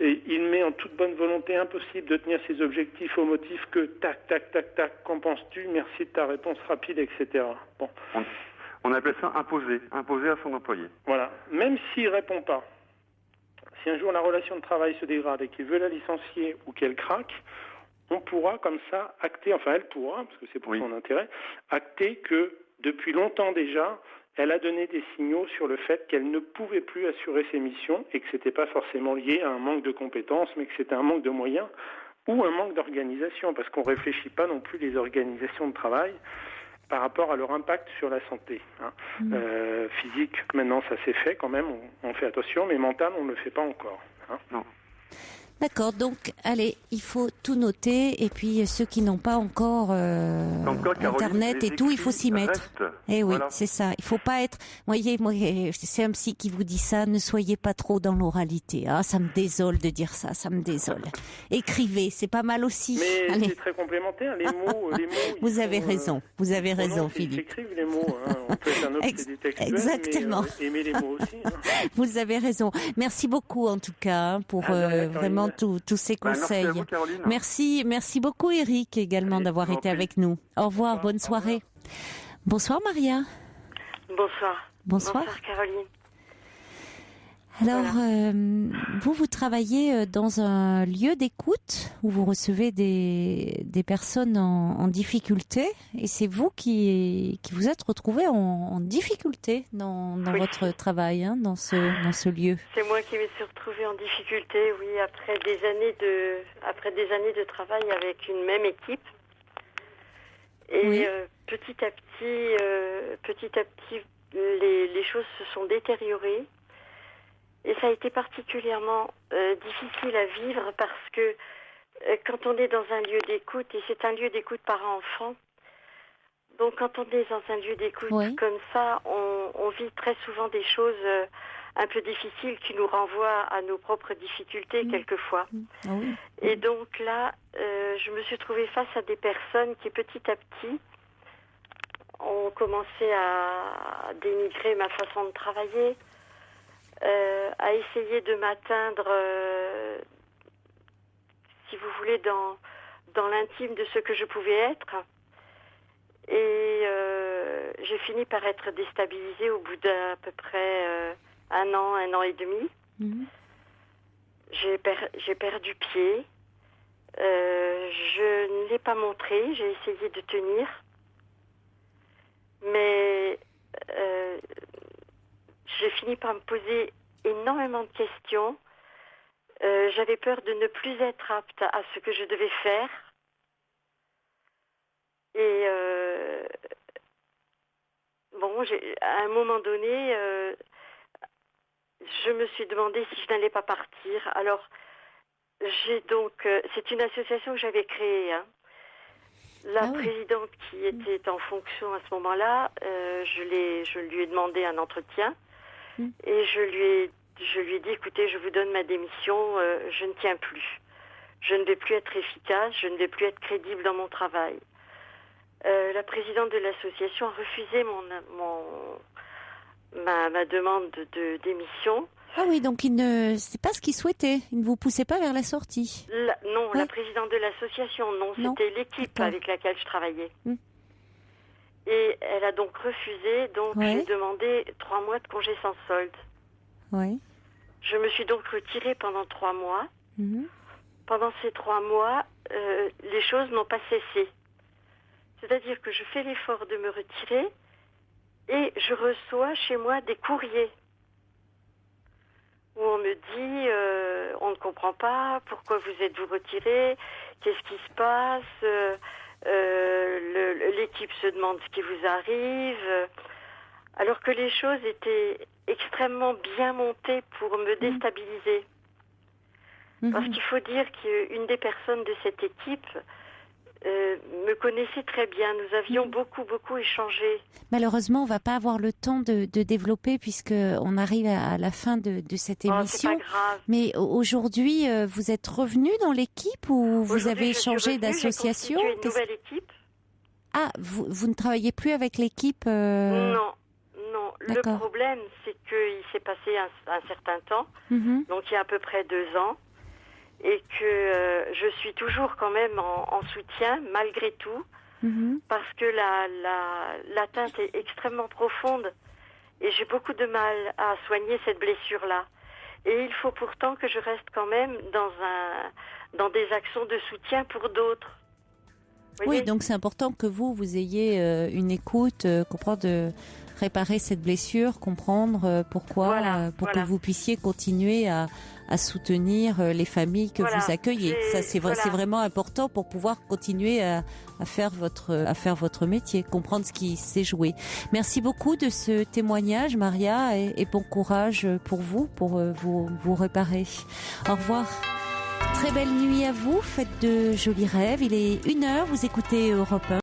Et il met en toute bonne volonté impossible de tenir ses objectifs au motif que tac, tac, tac, tac, qu'en penses-tu ? Merci de ta réponse rapide, etc. Bon. On appelle ça imposer à son employé. Voilà. Même s'il ne répond pas, si un jour la relation de travail se dégrade et qu'il veut la licencier ou qu'elle craque, on pourra comme ça acter, enfin elle pourra, parce que c'est pour son intérêt, acter que depuis longtemps déjà, elle a donné des signaux sur le fait qu'elle ne pouvait plus assurer ses missions et que ce n'était pas forcément lié à un manque de compétences, mais que c'était un manque de moyens ou un manque d'organisation, parce qu'on ne réfléchit pas non plus les organisations de travail par rapport à leur impact sur la santé. Physique, maintenant ça s'est fait quand même, on fait attention, mais mental, on ne le fait pas encore. Non. D'accord, donc allez, il faut tout noter, et puis ceux qui n'ont pas encore Internet et tout, il faut s'y mettre. Et oui, c'est ça. Il faut pas être. Voyez, moi, c'est un psy qui vous dit ça. Ne soyez pas trop dans l'oralité. Ah, ça me désole de dire ça. Ça me désole. Écrivez, c'est pas mal aussi. Mais c'est très complémentaire. Les mots. Vous avez raison. Vous avez raison, Philippe. Ils s'écrivent les mots. On peut être un obsédé textuel, exactement. Mais aimer les mots aussi. Vous avez raison. Merci beaucoup en tout cas pour vraiment tous ces conseils. Merci à vous, Caroline. Merci beaucoup Eric également d'avoir été avec nous. Au revoir, bonne soirée. Bonsoir Maria. Bonsoir Caroline. Alors, vous travaillez dans un lieu d'écoute où vous recevez des personnes en difficulté, et c'est vous qui vous êtes retrouvés en difficulté dans votre travail, dans ce lieu. C'est moi qui me suis retrouvée en difficulté, oui, après des années de travail avec une même équipe. Et petit à petit, les choses se sont détériorées. Et ça a été particulièrement difficile à vivre parce que quand on est dans un lieu d'écoute, et c'est un lieu d'écoute parent-enfant, donc quand on est dans un lieu d'écoute comme ça, on vit très souvent des choses un peu difficiles qui nous renvoient à nos propres difficultés quelquefois. Et donc là, je me suis trouvée face à des personnes qui petit à petit ont commencé à dénigrer ma façon de travailler, à essayer de m'atteindre, si vous voulez, dans l'intime de ce que je pouvais être. Et j'ai fini par être déstabilisée au bout d'à peu près un an et demi. Mmh. J'ai perdu pied. Je ne l'ai pas montré, j'ai essayé de tenir. Mais j'ai fini par me poser énormément de questions. J'avais peur de ne plus être apte à ce que je devais faire. Et à un moment donné, je me suis demandé si je n'allais pas partir. Alors, c'est une association que j'avais créée. Hein. La présidente qui était en fonction à ce moment-là, je lui ai demandé un entretien et je lui ai dit, écoutez, je vous donne ma démission, je ne tiens plus. Je ne vais plus être efficace, je ne vais plus être crédible dans mon travail. La présidente de l'association a refusé ma demande de démission. Ah oui, donc c'est pas ce qu'il souhaitait. Il ne vous poussait pas vers la sortie. Non, la présidente de l'association, non. C'était l'équipe avec laquelle je travaillais. Et elle a donc refusé. Donc j'ai demandé 3 mois de congé sans solde. Oui. Je me suis donc retirée pendant 3 mois. Pendant ces 3 mois, les choses n'ont pas cessé. C'est-à-dire que je fais l'effort de me retirer et je reçois chez moi des courriers où on me dit on ne comprend pas, pourquoi vous êtes-vous retiré, qu'est-ce qui se passe, l'équipe se demande ce qui vous arrive, alors que les choses étaient extrêmement bien montées pour me déstabiliser. Parce qu'il faut dire qu'une des personnes de cette équipe me connaissait très bien. Nous avions beaucoup échangé. Malheureusement, on ne va pas avoir le temps de développer puisqu'on arrive à la fin de cette émission. C'est pas grave. Mais aujourd'hui, vous êtes revenu dans l'équipe ou vous avez changé d'association? J'ai constitué une nouvelle équipe. Ah, vous ne travaillez plus avec l'équipe Non. Le problème, c'est qu'il s'est passé un certain temps, donc il y a à peu près 2 ans, et que je suis toujours quand même en soutien, malgré tout, parce que l'atteinte est extrêmement profonde et j'ai beaucoup de mal à soigner cette blessure-là. Et il faut pourtant que je reste quand même dans des actions de soutien pour d'autres. Oui, donc c'est important que vous ayez une écoute, comprendre, réparer cette blessure, comprendre pourquoi, que vous puissiez continuer à soutenir les familles que vous accueillez. Ça, c'est vraiment important pour pouvoir continuer à faire votre métier, comprendre ce qui s'est joué. Merci beaucoup de ce témoignage, Maria, et bon courage pour vous réparer. Au revoir. Très belle nuit à vous, faites de jolis rêves. Il est 1h, vous écoutez Europe 1.